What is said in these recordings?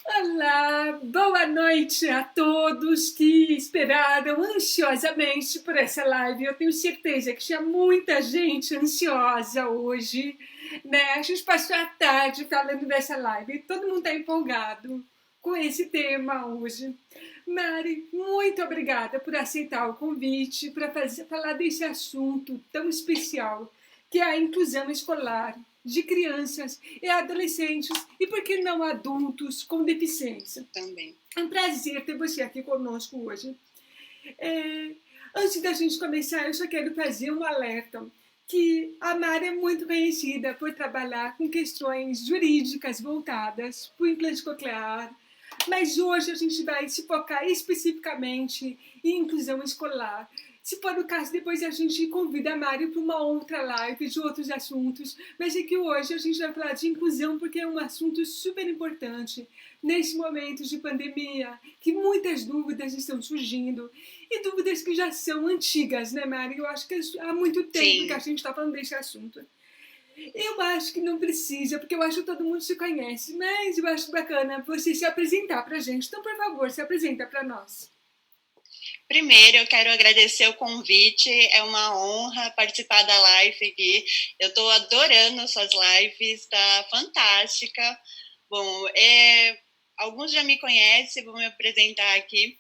Olá, boa noite a todos que esperaram ansiosamente por essa live. Eu tenho certeza que tinha muita gente ansiosa hoje, né? A gente passou a tarde falando dessa live e todo mundo está empolgado com esse tema hoje. Mari, muito obrigada por aceitar o convite para falar desse assunto tão especial que é a inclusão escolar de crianças e adolescentes e, por que não, adultos com deficiência. Também. É um prazer ter você aqui conosco hoje. É, Antes da gente começar, eu só quero fazer um alerta que a Mara é muito conhecida por trabalhar com questões jurídicas voltadas para o implante coclear, mas hoje a gente vai se focar especificamente em inclusão escolar. Se for o caso, depois a gente convida a Mari para uma outra live de outros assuntos, mas é que hoje a gente vai falar de inclusão porque é um assunto super importante nesse momento de pandemia, que muitas dúvidas estão surgindo, e dúvidas que já são antigas, né, Mari? Eu acho que há muito tempo que a gente está falando desse assunto. Eu acho que não precisa, porque eu acho que todo mundo se conhece, mas eu acho bacana você se apresentar pra gente. Então, por favor, se apresenta para nós. Primeiro, eu quero agradecer o convite, é uma honra participar da live aqui. Eu estou adorando suas lives, está fantástica. Bom, alguns já me conhecem, vou me apresentar aqui.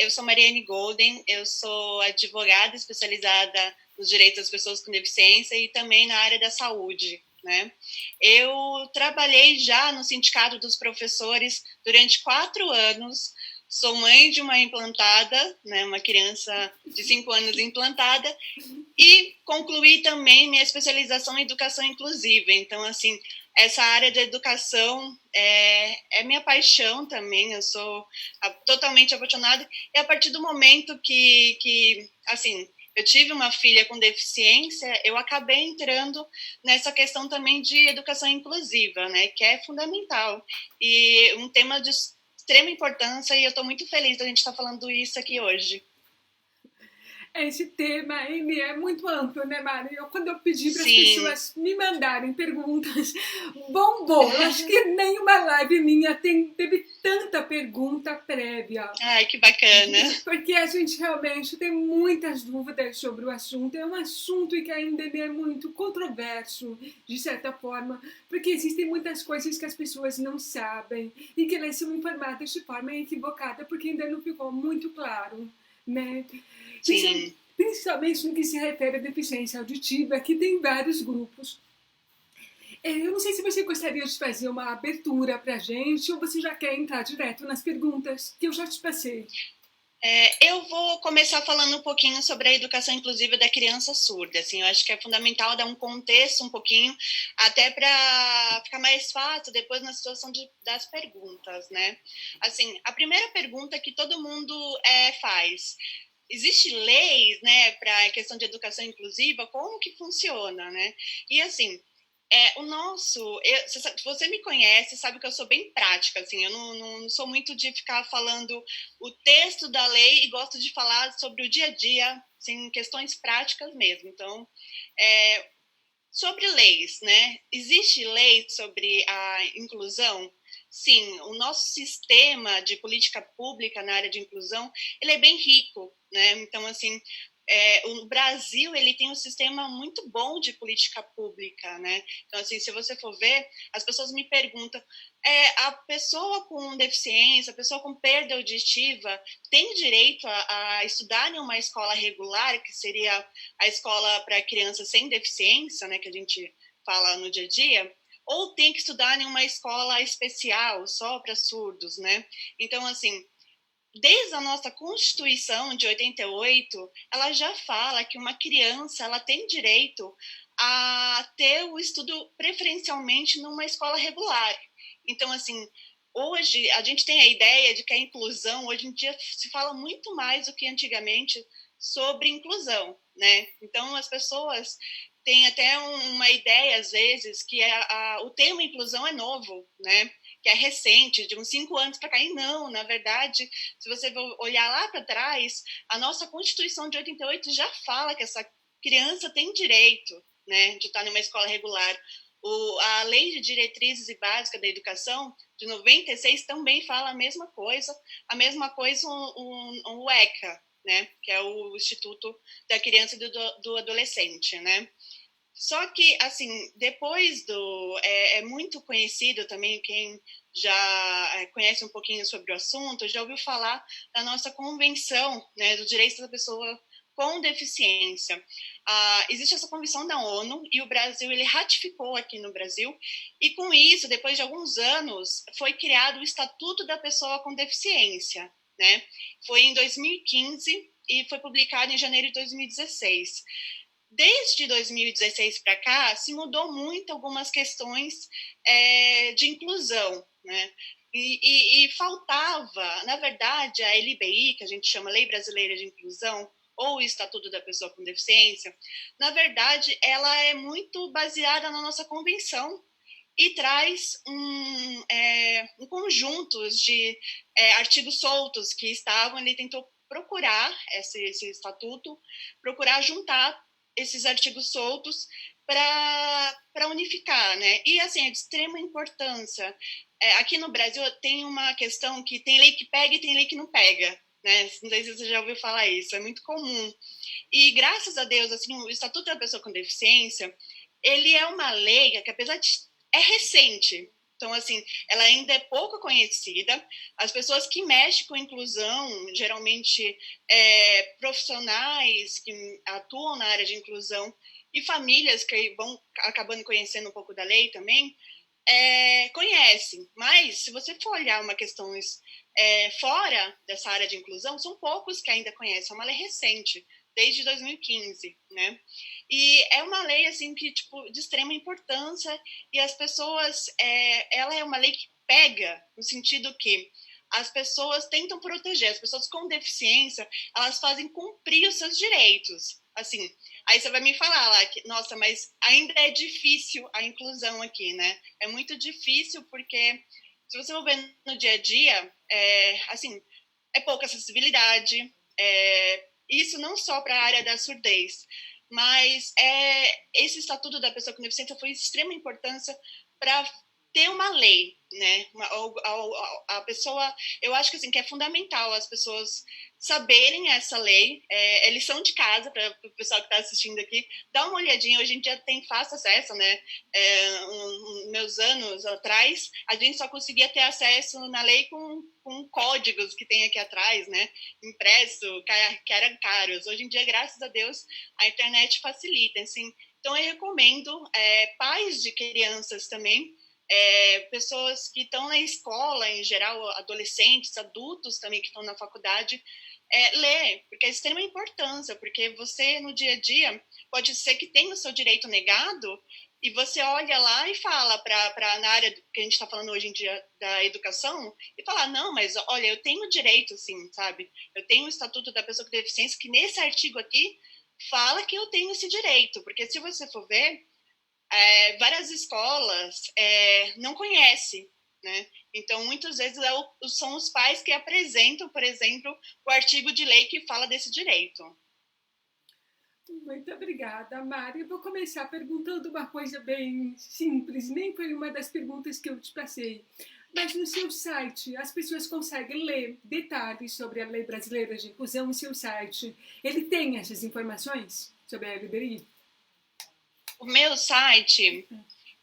Eu sou Mariane Golden, eu sou advogada especializada nos direitos das pessoas com deficiência e também na área da saúde. Né? Eu trabalhei já no Sindicato dos Professores durante 4 anos. Sou mãe de uma implantada, né, uma criança de 5 anos implantada, e concluí também minha especialização em educação inclusiva. Então, assim, essa área de educação é minha paixão também, eu sou totalmente apaixonada, e a partir do momento que assim, eu tive uma filha com deficiência, eu acabei entrando nessa questão também de educação inclusiva, né, que é fundamental, e um tema de extrema importância, e eu estou muito feliz da gente estar falando isso aqui hoje. Esse tema ele é muito amplo, né, Mari? Quando eu pedi para as Sim. pessoas me mandarem perguntas, bombou. Eu acho que nenhuma live minha teve tanta pergunta prévia. Ai, que bacana. Porque a gente realmente tem muitas dúvidas sobre o assunto. É um assunto que ainda é muito controverso, de certa forma, porque existem muitas coisas que as pessoas não sabem e que elas são informadas de forma equivocada, porque ainda não ficou muito claro, né? Sim. Principalmente no que se refere à deficiência auditiva, que tem vários grupos. Eu não sei se você gostaria de fazer uma abertura para a gente ou você já quer entrar direto nas perguntas que eu já te passei. Eu vou começar falando um pouquinho sobre a educação inclusiva da criança surda. Assim, eu acho que é fundamental dar um contexto um pouquinho, até para ficar mais fácil depois na situação das perguntas, né? Assim, a primeira pergunta que todo mundo faz: existe leis, né, para a questão de educação inclusiva? Como que funciona, né? E assim, se você me conhece, sabe que eu sou bem prática, assim, eu não sou muito de ficar falando o texto da lei e gosto de falar sobre o dia a dia, assim, questões práticas mesmo. Então, sobre leis, né? Existe lei sobre a inclusão? Sim, o nosso sistema de política pública na área de inclusão, ele é bem rico, né? Então, assim, o Brasil, ele tem um sistema muito bom de política pública, né? Então, assim, se você for ver, as pessoas me perguntam, a pessoa com deficiência, a pessoa com perda auditiva, tem direito a estudar em uma escola regular, que seria a escola para crianças sem deficiência, né, que a gente fala no dia a dia, ou tem que estudar em uma escola especial, só para surdos, né? Então, assim, desde a nossa Constituição de 88, ela já fala que uma criança ela tem direito a ter o estudo preferencialmente numa escola regular. Então, assim, hoje a gente tem a ideia de que a inclusão, hoje em dia se fala muito mais do que antigamente sobre inclusão, né? Então, as pessoas têm até uma ideia, às vezes, que o termo inclusão é novo, né? Que é recente, de uns 5 anos para cá. E não, na verdade, se você olhar lá para trás, a nossa Constituição de 88 já fala que essa criança tem direito, né, de estar numa escola regular. A Lei de Diretrizes e Básicas da Educação, de 96, também fala a mesma coisa o ECA, né, que é o Instituto da Criança e do Adolescente, né. Só que, assim, depois é muito conhecido também, quem já conhece um pouquinho sobre o assunto, já ouviu falar da nossa Convenção, né, dos Direitos da Pessoa com Deficiência. Existe essa convenção da ONU e o Brasil, ele ratificou aqui no Brasil, e com isso, depois de alguns anos, foi criado o Estatuto da Pessoa com Deficiência, né? Foi em 2015 e foi publicado em janeiro de 2016. Desde 2016 para cá, se mudou muito algumas questões de inclusão, né? E faltava, na verdade, a LBI, que a gente chama Lei Brasileira de Inclusão, ou o Estatuto da Pessoa com Deficiência, na verdade, ela é muito baseada na nossa convenção e traz um conjunto de artigos soltos que estavam, ele tentou procurar esse estatuto, procurar juntar esses artigos soltos para unificar, né? E, assim, é de extrema importância. Aqui no Brasil tem uma questão que tem lei que pega e tem lei que não pega, né? Não sei se você já ouviu falar isso, é muito comum. E, graças a Deus, assim, o Estatuto da Pessoa com Deficiência, ele é uma lei que, apesar de... é recente, então, assim, ela ainda é pouco conhecida. As pessoas que mexem com inclusão, geralmente profissionais que atuam na área de inclusão e famílias que vão acabando conhecendo um pouco da lei também, conhecem. Mas, se você for olhar uma questão fora dessa área de inclusão, são poucos que ainda conhecem. É uma lei recente, desde 2015, né? E é uma lei, assim, que, tipo, de extrema importância, e as pessoas, ela é uma lei que pega, no sentido que as pessoas tentam proteger, as pessoas com deficiência, elas fazem cumprir os seus direitos, assim. Aí você vai me falar lá, que, nossa, mas ainda é difícil a inclusão aqui, né? É muito difícil porque, se você for ver no dia a dia, assim, é pouca acessibilidade, isso não só para a área da surdez, mas esse Estatuto da Pessoa com Deficiência foi de extrema importância para ter uma lei, né? A pessoa, eu acho que, assim, que é fundamental as pessoas saberem essa lei, é lição de casa para o pessoal que está assistindo aqui, dá uma olhadinha, hoje em dia tem fácil acesso, né? Meus anos atrás, a gente só conseguia ter acesso na lei com códigos que tem aqui atrás, né? Impresso, que eram caros. Hoje em dia, graças a Deus, a internet facilita, assim. Então, eu recomendo pais de crianças também, pessoas que estão na escola, em geral, adolescentes, adultos também que estão na faculdade, ler, porque é de extrema importância, porque você, no dia a dia, pode ser que tenha o seu direito negado, e você olha lá e fala na área que a gente está falando hoje em dia da educação, e fala, não, mas olha, eu tenho direito, sim, sabe? Eu tenho o Estatuto da Pessoa com Deficiência, que nesse artigo aqui fala que eu tenho esse direito, porque se você for ver, várias escolas não conhecem, né? Então, muitas vezes são os pais que apresentam, por exemplo, o artigo de lei que fala desse direito. Muito obrigada, Mari. Eu vou começar perguntando uma coisa bem simples, nem foi uma das perguntas que eu te passei. Mas no seu site, as pessoas conseguem ler detalhes sobre a Lei Brasileira de Inclusão no seu site. Ele tem essas informações sobre a LBI? O meu site,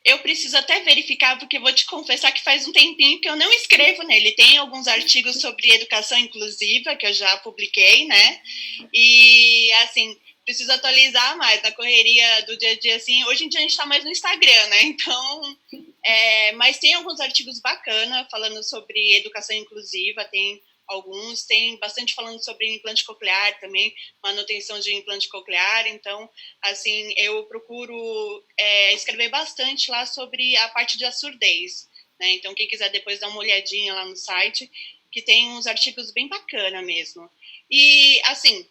eu preciso até verificar, porque eu vou te confessar que faz um tempinho que eu não escrevo nele. Tem alguns artigos sobre educação inclusiva que eu já publiquei, né? E, assim, preciso atualizar mais na correria do dia a dia, assim. Hoje em dia a gente está mais no Instagram, né? Então, mas tem alguns artigos bacanas falando sobre educação inclusiva, tem bastante falando sobre implante coclear também, manutenção de implante coclear. Então, assim, eu procuro escrever bastante lá sobre a parte da surdez, né? Então, quem quiser depois dar uma olhadinha lá no site, que tem uns artigos bem bacana mesmo. E, assim,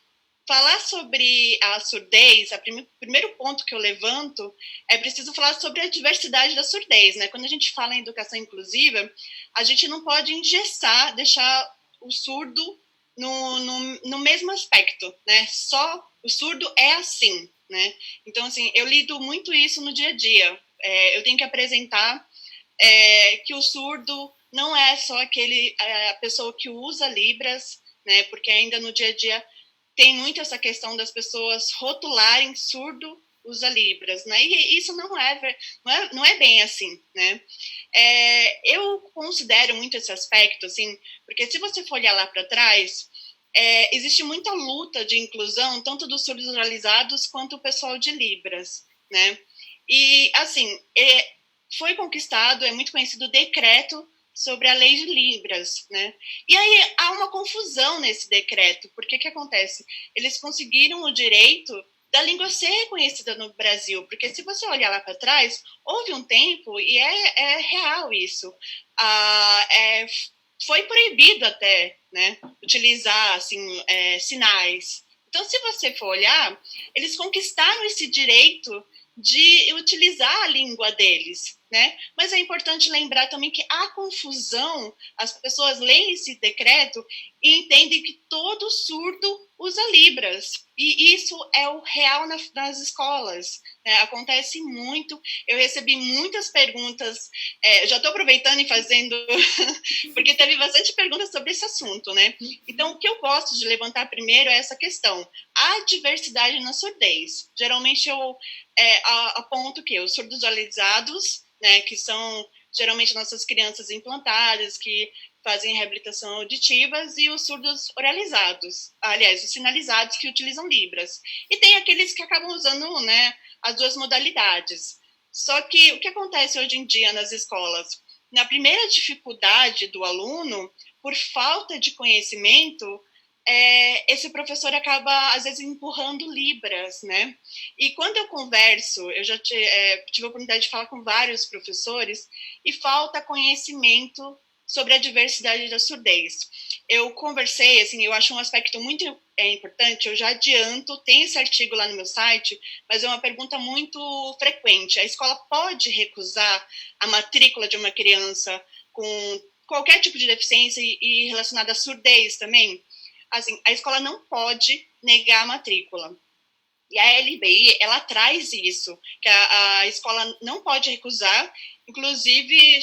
falar sobre a surdez, o primeiro ponto que eu levanto é preciso falar sobre a diversidade da surdez, né? Quando a gente fala em educação inclusiva, a gente não pode engessar, deixar o surdo no mesmo aspecto, né? Só o surdo é assim, né? Então, assim, eu lido muito isso no dia a dia. Eu tenho que apresentar que o surdo não é só a pessoa que usa Libras, né? Porque ainda no dia a dia tem muito essa questão das pessoas rotularem surdo usa Libras, né? E isso não é bem assim, né? Eu considero muito esse aspecto, assim, porque se você for olhar lá para trás, existe muita luta de inclusão, tanto dos surdos oralizados quanto o pessoal de Libras, né? E, assim, foi conquistado, é muito conhecido o decreto sobre a lei de Libras, né? E aí há uma confusão nesse decreto, porque o que acontece? Eles conseguiram o direito da língua ser reconhecida no Brasil, porque se você olhar lá para trás, houve um tempo, e é real isso, foi proibido até, né, utilizar assim, sinais. Então, se você for olhar, eles conquistaram esse direito de utilizar a língua deles, né? Mas é importante lembrar também que há confusão, as pessoas leem esse decreto e entendem que todo surdo usa Libras, e isso é o real nas escolas, né? Acontece muito, eu recebi muitas perguntas, já estou aproveitando e fazendo, porque teve bastante perguntas sobre esse assunto, né? Então, o que eu gosto de levantar primeiro é essa questão, a diversidade na surdez. Geralmente eu aponto que os surdos oralizados, né, que são geralmente nossas crianças implantadas, que fazem reabilitação auditivas, e os surdos oralizados, aliás, os sinalizados que utilizam Libras. E tem aqueles que acabam usando, né, as duas modalidades. Só que o que acontece hoje em dia nas escolas? Na primeira dificuldade do aluno, por falta de conhecimento, esse professor acaba, às vezes, empurrando Libras, né? E quando eu converso, eu já tive a oportunidade de falar com vários professores, e falta conhecimento sobre a diversidade da surdez. Eu conversei, assim, eu acho um aspecto muito importante, eu já adianto, tem esse artigo lá no meu site, mas é uma pergunta muito frequente. A escola pode recusar a matrícula de uma criança com qualquer tipo de deficiência e relacionada à surdez também? Assim, a escola não pode negar a matrícula. E a LBI, ela traz isso, que a escola não pode recusar, inclusive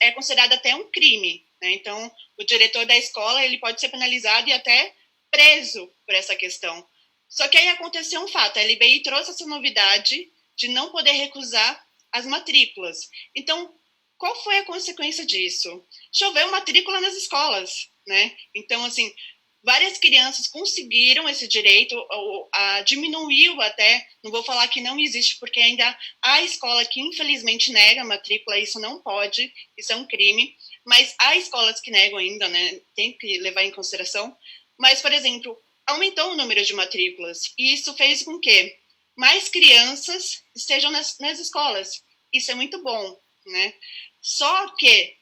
é considerado até um crime, né? Então, o diretor da escola, ele pode ser penalizado e até preso por essa questão. Só que aí aconteceu um fato, a LBI trouxe essa novidade de não poder recusar as matrículas. Então, qual foi a consequência disso? Choveu matrícula nas escolas, né? Então, assim, várias crianças conseguiram esse direito, diminuiu até, não vou falar que não existe, porque ainda há escola que infelizmente nega a matrícula, isso não pode, isso é um crime, mas há escolas que negam ainda, né, tem que levar em consideração, mas, por exemplo, aumentou o número de matrículas, e isso fez com que mais crianças estejam nas escolas, isso é muito bom, né, só que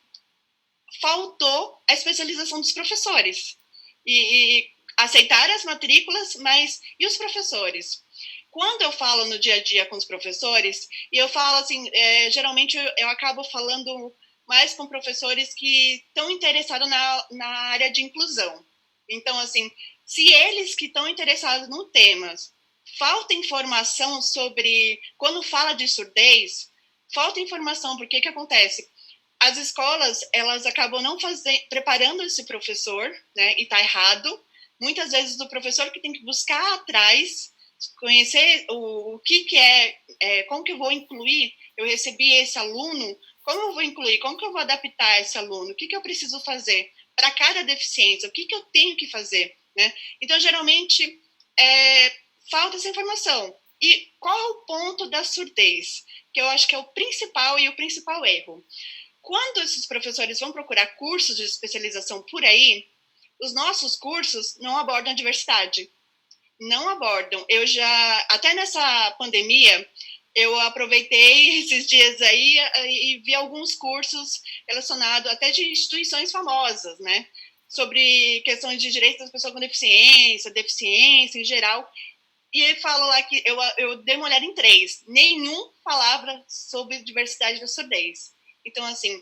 faltou a especialização dos professores, e aceitar as matrículas, mas e os professores? Quando eu falo no dia a dia com os professores, e eu falo assim, geralmente eu acabo falando mais com professores que estão interessados na área de inclusão. Então, assim, se eles que estão interessados no tema, falta informação sobre, quando fala de surdez, falta informação, porque o que acontece? As escolas, elas acabam não preparando esse professor, né, e tá errado. Muitas vezes o professor que tem que buscar atrás, conhecer o que como que eu vou incluir, eu recebi esse aluno, como eu vou incluir, como que eu vou adaptar esse aluno, o que eu preciso fazer para cada deficiência, o que eu tenho que fazer, né? Então, geralmente, falta essa informação. E qual é o ponto da surdez? Que eu acho que é o principal erro. Quando esses professores vão procurar cursos de especialização por aí, os nossos cursos não abordam a diversidade. Não abordam. Eu já, até nessa pandemia, eu aproveitei esses dias aí e vi alguns cursos relacionados até de instituições famosas, né? Sobre questões de direitos das pessoas com deficiência em geral. E ele fala lá que eu dei uma olhada em 3. Nenhum palavra sobre diversidade da surdez. Então, assim,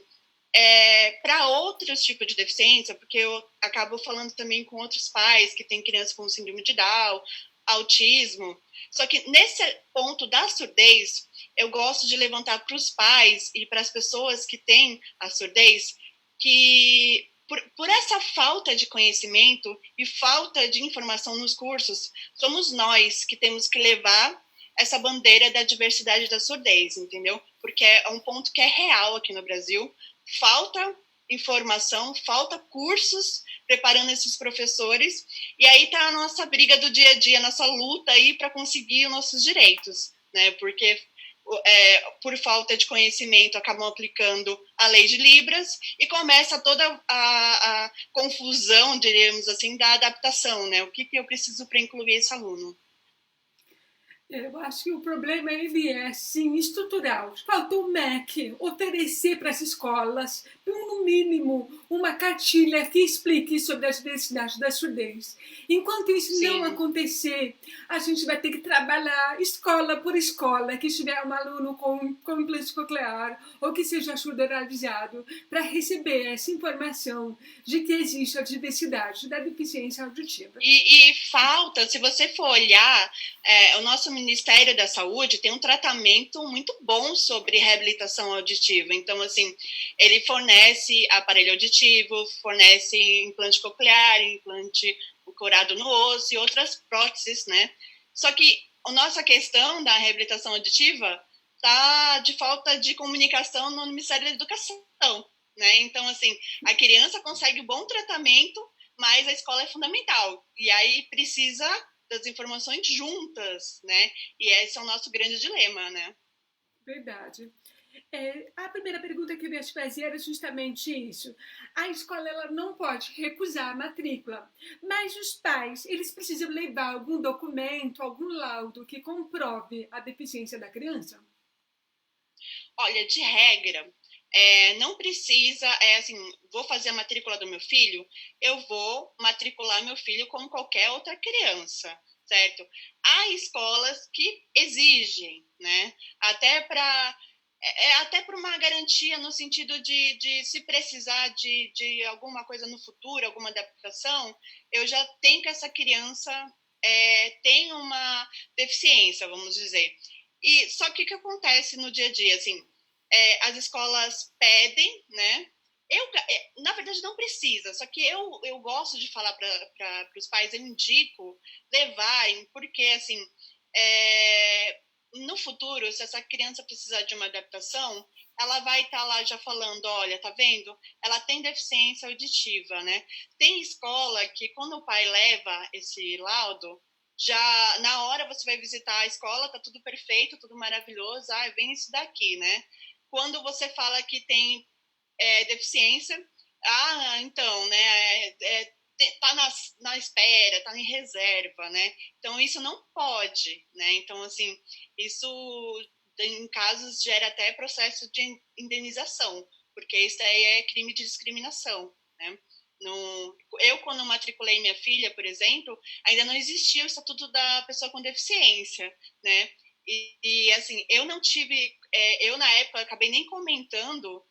para outros tipos de deficiência, porque eu acabo falando também com outros pais que têm crianças com síndrome de Down, autismo, só que nesse ponto da surdez, eu gosto de levantar para os pais e para as pessoas que têm a surdez que por essa falta de conhecimento e falta de informação nos cursos, somos nós que temos que levar essa bandeira da diversidade da surdez, entendeu? Porque é um ponto que é real aqui no Brasil. Falta informação, falta cursos preparando esses professores, e aí está a nossa briga do dia a dia, a nossa luta aí para conseguir os nossos direitos, né? Porque por falta de conhecimento, acabam aplicando a lei de Libras e começa toda a confusão, diríamos assim, da adaptação, né? O que eu preciso para incluir esse aluno? Eu acho que o problema ele é, sim, estrutural. Falta o MEC oferecer para as escolas, no mínimo, uma cartilha que explique sobre as diversidades da surdez. Enquanto isso não Sim. acontecer, a gente vai ter que trabalhar escola por escola que tiver um aluno com implante coclear ou que seja surdo oralizado para receber essa informação de que existe a diversidade da deficiência auditiva. E falta, se você for olhar, o nosso Ministério da Saúde tem um tratamento muito bom sobre reabilitação auditiva. Então, assim, ele fornece aparelho auditivo, fornece implante coclear, implante corado no osso e outras próteses, né? Só que a nossa questão da reabilitação auditiva está de falta de comunicação no Ministério da Educação, né? Então, assim, a criança consegue bom tratamento, mas a escola é fundamental. E aí precisa das informações juntas, né? E esse é o nosso grande dilema, né? Verdade. A primeira pergunta que eu ia te fazer era justamente isso. A escola ela não pode recusar a matrícula, mas os pais eles precisam levar algum documento, algum laudo que comprove a deficiência da criança? Olha, de regra, não precisa, assim, vou fazer a matrícula do meu filho, eu vou matricular meu filho como qualquer outra criança, certo? Há escolas que exigem, né? Até para uma garantia no sentido de se precisar de alguma coisa no futuro, alguma adaptação, eu já tenho que essa criança tem uma deficiência, vamos dizer. E só que o que acontece no dia a dia, assim, as escolas pedem, né? Na verdade, não precisa, só que eu gosto de falar para os pais, eu indico levarem, porque, assim, no futuro, se essa criança precisar de uma adaptação, ela vai estar lá já falando, olha, tá vendo? Ela tem deficiência auditiva, né? Tem escola que, quando o pai leva esse laudo, já na hora você vai visitar a escola, tá tudo perfeito, tudo maravilhoso, vem isso daqui, né? Quando você fala que tem deficiência, então, né, tá na espera, tá em reserva, né? Então, isso não pode, né? Então, assim, isso em casos gera até processo de indenização, porque isso aí é crime de discriminação, né? Eu, quando matriculei minha filha, por exemplo, ainda não existia o Estatuto da Pessoa com Deficiência, né? E assim, eu não tive, eu na época acabei nem comentando,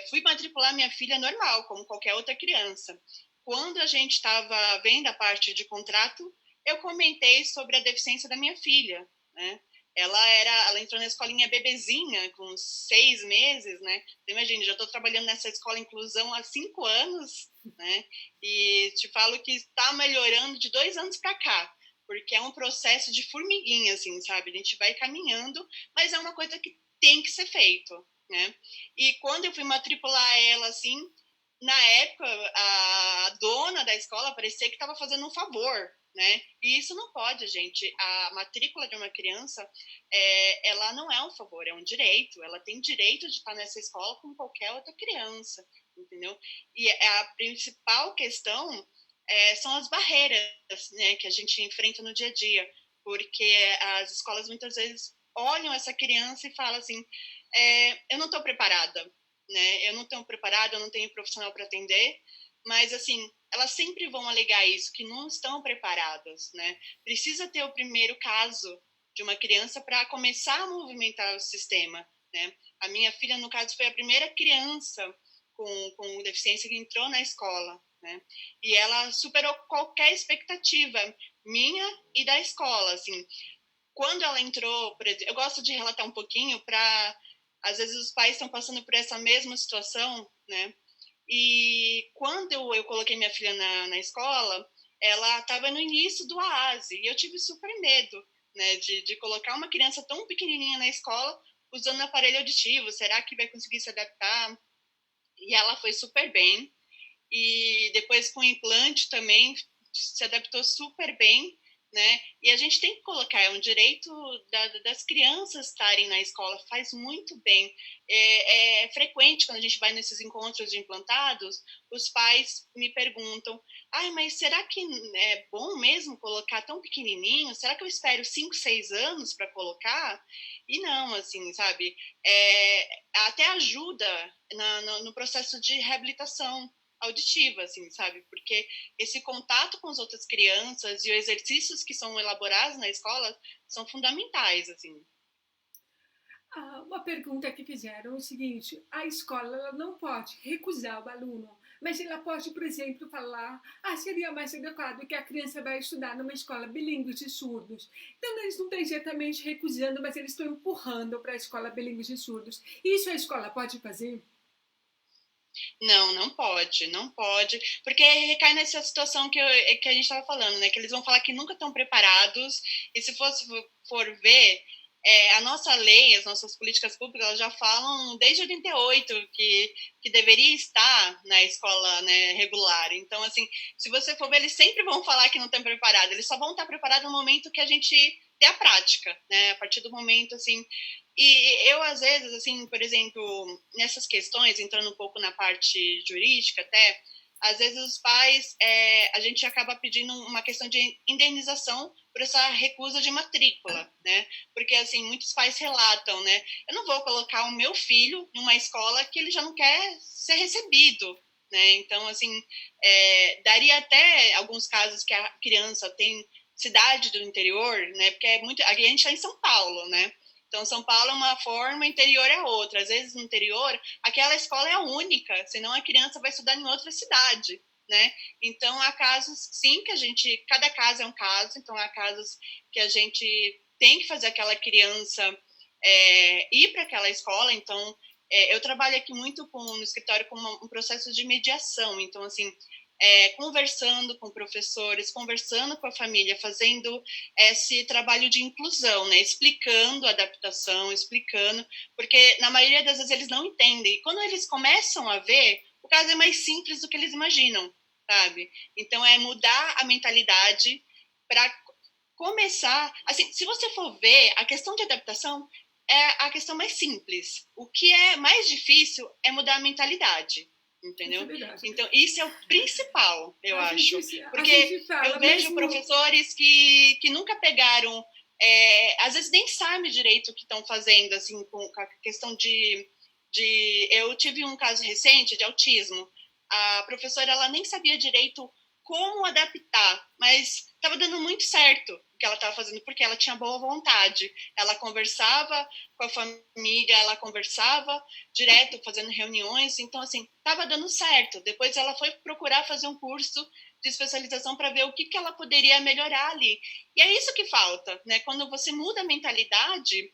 fui matricular minha filha normal, como qualquer outra criança. Quando a gente estava vendo a parte de contrato, eu comentei sobre a deficiência da minha filha, né? Ela entrou na escolinha bebezinha, com 6 meses, né? Imagina, já estou trabalhando nessa escola inclusão há 5 anos, né? E te falo que está melhorando de 2 anos para cá, porque é um processo de formiguinha, assim, sabe? A gente vai caminhando, mas é uma coisa que tem que ser feito, né? E quando eu fui matricular ela, assim, na época, a dona da escola parecia que estava fazendo um favor, né? E isso não pode, gente. A matrícula de uma criança, ela não é um favor, é um direito. Ela tem direito de estar nessa escola como qualquer outra criança, entendeu? E a principal questão são as barreiras, né, que a gente enfrenta no dia a dia, porque as escolas muitas vezes olham essa criança e falam assim, eu não estou preparada, né? Eu não estou preparada, eu não tenho profissional para atender, mas assim, elas sempre vão alegar isso, que não estão preparadas, né? Precisa ter o primeiro caso de uma criança para começar a movimentar o sistema, né? A minha filha, no caso, foi a primeira criança com deficiência que entrou na escola, né? E ela superou qualquer expectativa minha e da escola, assim. quando ela entrou, por exemplo, eu gosto de relatar um pouquinho para, às vezes os pais estão passando por essa mesma situação, né? E quando eu coloquei minha filha na escola, ela estava no início do AASE, e eu tive super medo, né, de colocar uma criança tão pequenininha na escola usando aparelho auditivo. Será que vai conseguir se adaptar? E ela foi super bem. E depois com o implante também se adaptou super bem, né? E a gente tem que colocar, é um direito das crianças estarem na escola, faz muito bem. É frequente quando a gente vai nesses encontros de implantados, os pais me perguntam, mas será que é bom mesmo colocar tão pequenininho? Será que eu espero 5, 6 anos para colocar? E não, assim, sabe? Até ajuda no processo de reabilitação auditiva, assim, sabe? Porque esse contato com as outras crianças e os exercícios que são elaborados na escola são fundamentais, assim. Uma pergunta que fizeram é o seguinte: a escola ela não pode recusar o aluno, mas ela pode, por exemplo, falar: seria mais adequado que a criança vai estudar numa escola bilíngue de surdos. Então, eles não estão exatamente recusando, mas eles estão empurrando para a escola bilíngue de surdos. Isso a escola pode fazer? Não, não pode, não pode, porque recai nessa situação que a gente estava falando, né? Que eles vão falar que nunca estão preparados, e se for ver, a nossa lei, as nossas políticas públicas, elas já falam desde 88 que deveria estar na escola, né, regular. Então, assim, se você for ver, eles sempre vão falar que não estão preparados, eles só vão estar preparados no momento que a gente ter a prática, né? A partir do momento, assim. E eu, às vezes, assim, por exemplo, nessas questões, entrando um pouco na parte jurídica até, às vezes os pais, a gente acaba pedindo uma questão de indenização por essa recusa de matrícula, né? Porque, assim, muitos pais relatam, né? Eu não vou colocar o meu filho numa escola que ele já não quer ser recebido, né? Então, assim, daria até alguns casos que a criança tem cidade do interior, né? Porque a gente está em São Paulo, né? Então, São Paulo é uma forma, interior é outra. Às vezes, no interior, aquela escola é a única, senão a criança vai estudar em outra cidade, né? Então, há casos, sim, cada caso é um caso, então há casos que a gente tem que fazer aquela criança ir para aquela escola. Então, eu trabalho aqui muito no escritório com um processo de mediação. Então, assim, conversando com professores, conversando com a família, fazendo esse trabalho de inclusão, né? Explicando a adaptação, explicando, porque na maioria das vezes eles não entendem. E quando eles começam a ver, o caso é mais simples do que eles imaginam, sabe? Então, é mudar a mentalidade para começar... Assim, se você for ver, a questão de adaptação é a questão mais simples. O que é mais difícil é mudar a mentalidade. Isso é Entendeu? verdade. Então, isso é o principal, eu acho. A Porque gente fala, eu vejo mesmo. professores que nunca pegaram, às vezes nem sabem direito o que estão fazendo, assim, com a questão de... Eu tive um caso recente de autismo. A professora, ela nem sabia direito como adaptar, mas estava dando muito certo o que ela estava fazendo, porque ela tinha boa vontade. Ela conversava com a família, ela conversava direto, fazendo reuniões. Então, assim, estava dando certo. Depois ela foi procurar fazer um curso de especialização para ver o que ela poderia melhorar ali. E é isso que falta, né? Quando você muda a mentalidade,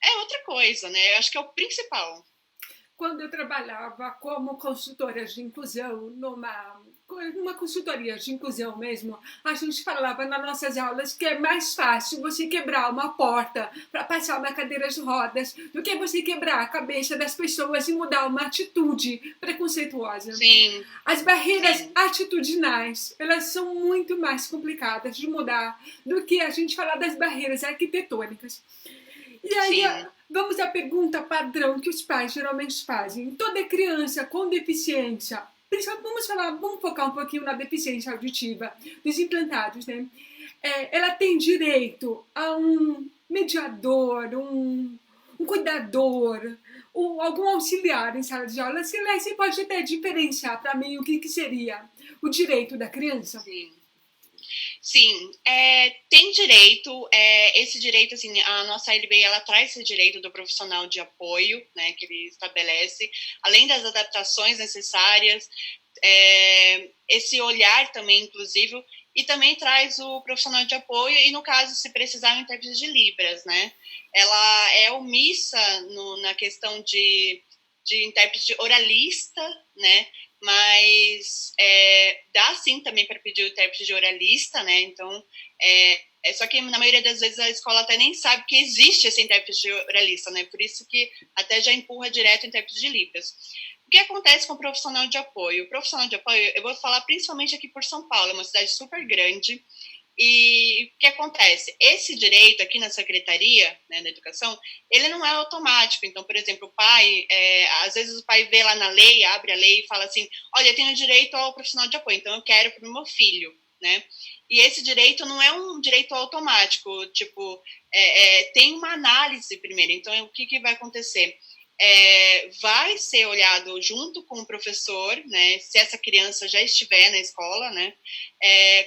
é outra coisa, né? Eu acho que é o principal. Quando eu trabalhava como consultora de inclusão, numa consultoria de inclusão mesmo, a gente falava nas nossas aulas que é mais fácil você quebrar uma porta para passar uma cadeira de rodas do que você quebrar a cabeça das pessoas e mudar uma atitude preconceituosa. Sim, As barreiras sim, atitudinais, elas são muito mais complicadas de mudar do que a gente falar das barreiras arquitetônicas. E aí, sim. vamos à pergunta padrão que os pais geralmente fazem. Toda criança com deficiência, vamos focar um pouquinho na deficiência auditiva dos implantados, né? Ela tem direito a um mediador, um cuidador, algum auxiliar em sala de aula. Você pode até diferenciar para mim o que seria o direito da criança? Sim. Sim, tem direito, esse direito, assim, a nossa LBI, ela traz esse direito do profissional de apoio, né, que ele estabelece, além das adaptações necessárias, esse olhar também inclusivo, e também traz o profissional de apoio, e no caso, se precisar, o intérprete de Libras, né? Ela é omissa na questão de intérprete oralista, né? Mas dá sim também para pedir o intérprete de oralista, né? Então, só que na maioria das vezes a escola até nem sabe que existe esse intérprete de oralista, né? Por isso que até já empurra direto o intérprete de Libras. O que acontece com o profissional de apoio? O profissional de apoio, eu vou falar principalmente aqui por São Paulo, é uma cidade super grande, e o que acontece? Esse direito aqui na Secretaria, né, da Educação, ele não é automático. Então, por exemplo, o pai, às vezes o pai vê lá na lei, abre a lei e fala assim, olha, eu tenho direito ao profissional de apoio, então eu quero para o meu filho, né? E esse direito não é um direito automático, tipo, tem uma análise primeiro. Então, o que vai acontecer? Vai ser olhado junto com o professor, né, se essa criança já estiver na escola, né,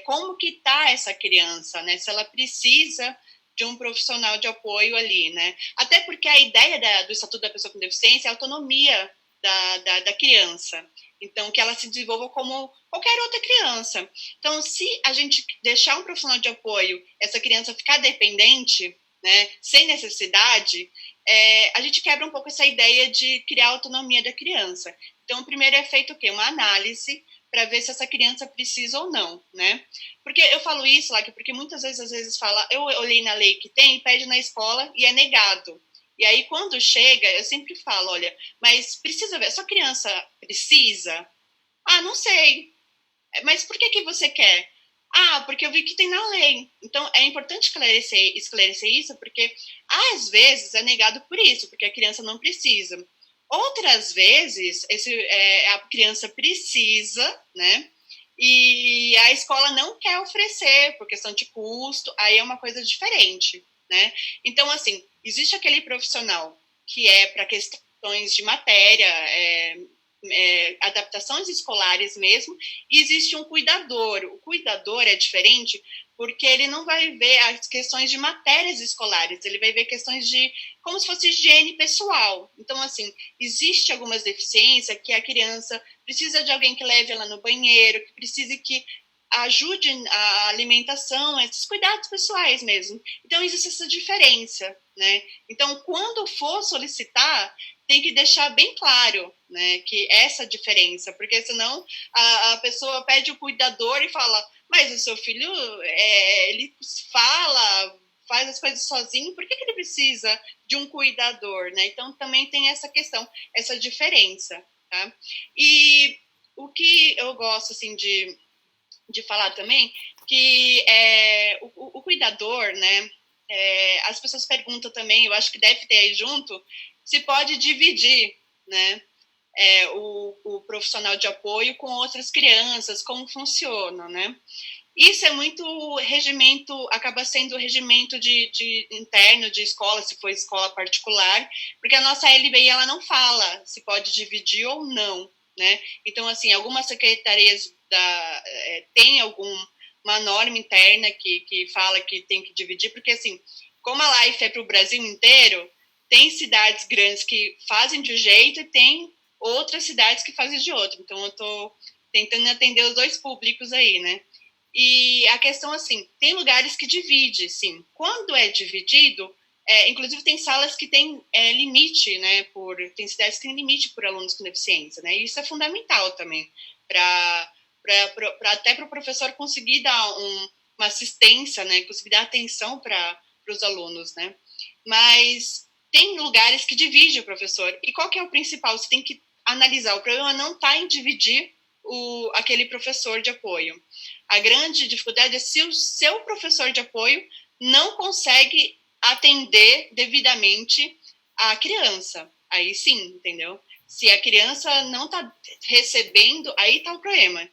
como que está essa criança, né, se ela precisa de um profissional de apoio ali, né, até porque a ideia do Estatuto da Pessoa com Deficiência é a autonomia da criança, então que ela se desenvolva como qualquer outra criança. Então, se a gente deixar um profissional de apoio, essa criança ficar dependente, né, sem necessidade, a gente quebra um pouco essa ideia de criar a autonomia da criança. Então, primeiro é feito o quê? Uma análise para ver se essa criança precisa ou não, né? Porque eu falo isso, Laque, porque muitas vezes, às vezes, fala, eu olhei na lei que tem, pede na escola e é negado. E aí, quando chega, eu sempre falo, olha, mas precisa ver, sua criança precisa? Ah, não sei. Mas por que você quer? Ah, porque eu vi que tem na lei. Então, é importante esclarecer isso, porque às vezes é negado por isso, porque a criança não precisa. Outras vezes, a criança precisa, né? E a escola não quer oferecer, por questão de custo, aí é uma coisa diferente, né? Então, assim, existe aquele profissional que é para questões de matéria, adaptações escolares mesmo, e existe um cuidador. O cuidador é diferente porque ele não vai ver as questões de matérias escolares, ele vai ver questões de, como se fosse higiene pessoal. Então, assim, existe algumas deficiências que a criança precisa de alguém que leve ela no banheiro, que precise que ajude a alimentação, esses cuidados pessoais mesmo. Então, existe essa diferença, né? Então, quando for solicitar, tem que deixar bem claro, né, que essa diferença, porque senão a pessoa pede o cuidador e fala, mas o seu filho, ele fala, faz as coisas sozinho, por que ele precisa de um cuidador, né? Então, também tem essa questão, essa diferença, tá? E o que eu gosto, assim, de falar também, que o cuidador, né, as pessoas perguntam também, eu acho que deve ter aí junto, se pode dividir, né, o profissional de apoio com outras crianças, como funciona, né? Isso é muito regimento, acaba sendo regimento de interno de escola, se for escola particular, porque a nossa LBI ela não fala se pode dividir ou não, né? Então, assim, algumas secretarias tem alguma norma interna que fala que tem que dividir, porque, assim, como a Life é para o Brasil inteiro, tem cidades grandes que fazem de um jeito e tem outras cidades que fazem de outro. Então, eu estou tentando atender os dois públicos aí, né? E a questão, assim, tem lugares que divide, sim. Quando é dividido, inclusive tem salas que tem limite, né? Tem cidades que têm limite por alunos com deficiência, né? E isso é fundamental também, até para o professor conseguir dar uma assistência, né? Conseguir dar atenção para os alunos, né? Mas tem lugares que divide o professor. E qual que é o principal? Você tem que analisar. O problema não está em dividir aquele professor de apoio. A grande dificuldade é se o seu professor de apoio não consegue atender devidamente a criança. Aí sim, entendeu? Se a criança não está recebendo, aí está o problema.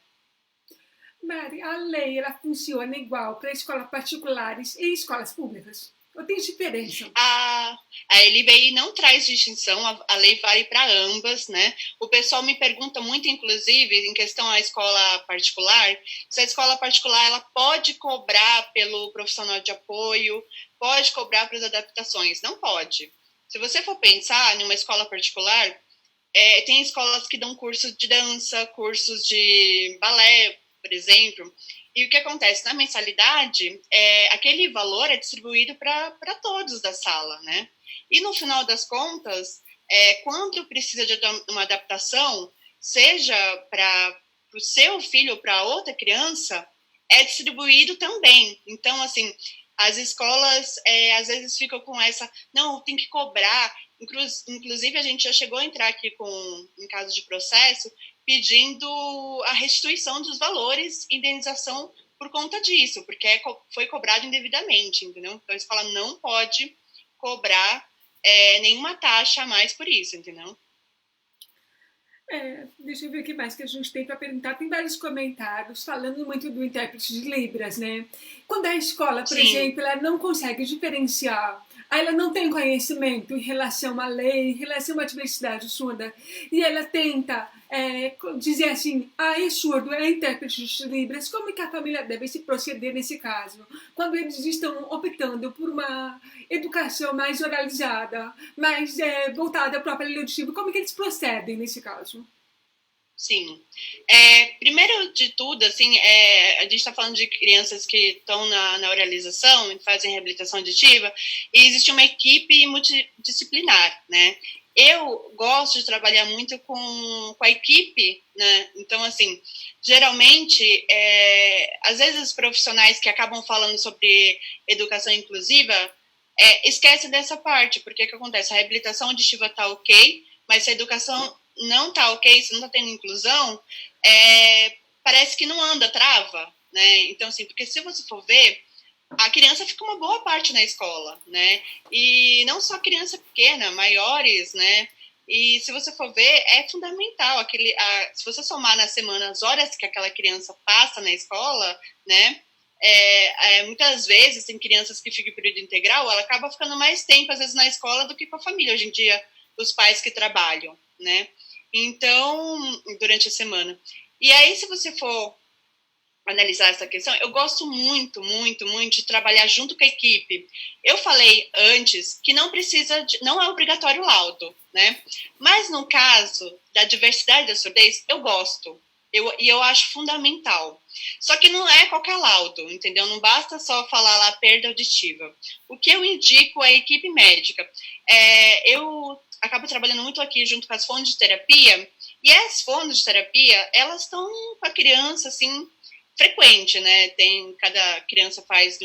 Mari, a lei ela funciona igual para escolas particulares e escolas públicas? Ou tem diferença? A LBI não traz distinção, a lei vale para ambas, né? O pessoal me pergunta muito, inclusive, em questão à escola particular, se a escola particular ela pode cobrar pelo profissional de apoio, pode cobrar para as adaptações. Não pode. Se você for pensar numa escola particular, tem escolas que dão cursos de dança, cursos de balé, por exemplo, E o que acontece? Na mensalidade, aquele valor é distribuído para todos da sala, né? E no final das contas, quando precisa de uma adaptação, seja para o seu filho ou para outra criança, é distribuído também. Então, assim, as escolas às vezes ficam com essa, não, tem que cobrar. Inclusive, a gente já chegou a entrar aqui em caso de processo, pedindo a restituição dos valores, indenização por conta disso, porque foi cobrado indevidamente, entendeu? Então, a escola não pode cobrar nenhuma taxa a mais por isso, entendeu? Deixa eu ver o que mais que a gente tem para perguntar. Tem vários comentários falando muito do intérprete de Libras, né? Quando a escola, por Sim. exemplo, ela não consegue diferenciar, ela não tem conhecimento em relação à lei, em relação à diversidade surda, e ela tenta dizer assim, é surdo, é intérprete de Libras, como é que a família deve se proceder nesse caso? Quando eles estão optando por uma educação mais oralizada, mais voltada para o aparelho auditivo, como é que eles procedem nesse caso? Sim. Primeiro de tudo, assim, a gente está falando de crianças que estão na oralização e fazem reabilitação auditiva, e existe uma equipe multidisciplinar, né? Eu gosto de trabalhar muito com a equipe, né? Então, assim, geralmente, às vezes os profissionais que acabam falando sobre educação inclusiva esquecem dessa parte, porque o que acontece? A reabilitação auditiva está ok, mas se a educação não tá ok, se não tá tendo inclusão, parece que não anda, trava, né? Então, assim, porque se você for ver, a criança fica uma boa parte na escola, né? E não só criança pequena, maiores, né? E se você for ver, é fundamental. Se você somar na semana as horas que aquela criança passa na escola, né? Muitas vezes tem crianças que ficam em período integral, ela acaba ficando mais tempo, às vezes, na escola do que com a família. Hoje em dia, os pais que trabalham, né? Então, durante a semana. E aí, se você for analisar essa questão, eu gosto muito, muito, muito de trabalhar junto com a equipe. Eu falei antes que não é obrigatório o laudo, né? Mas no caso da diversidade da surdez, eu gosto. E eu acho fundamental. Só que não é qualquer laudo, entendeu? Não basta só falar lá perda auditiva. O que eu indico é a equipe médica. Eu acabo trabalhando muito aqui junto com as fones de terapia, e as fones de terapia, elas estão com a criança, assim, frequente, né? Cada criança faz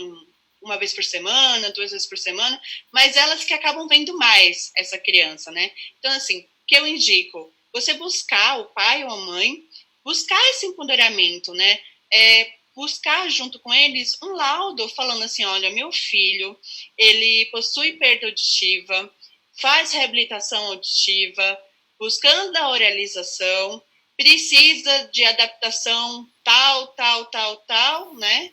uma vez por semana, 2 vezes por semana, mas elas que acabam vendo mais essa criança, né? Então, assim, o que eu indico? Você buscar, o pai ou a mãe, buscar esse empoderamento, né? Buscar junto com eles um laudo falando assim, olha, meu filho, ele possui perda auditiva, faz reabilitação auditiva, buscando a oralização, precisa de adaptação tal, né?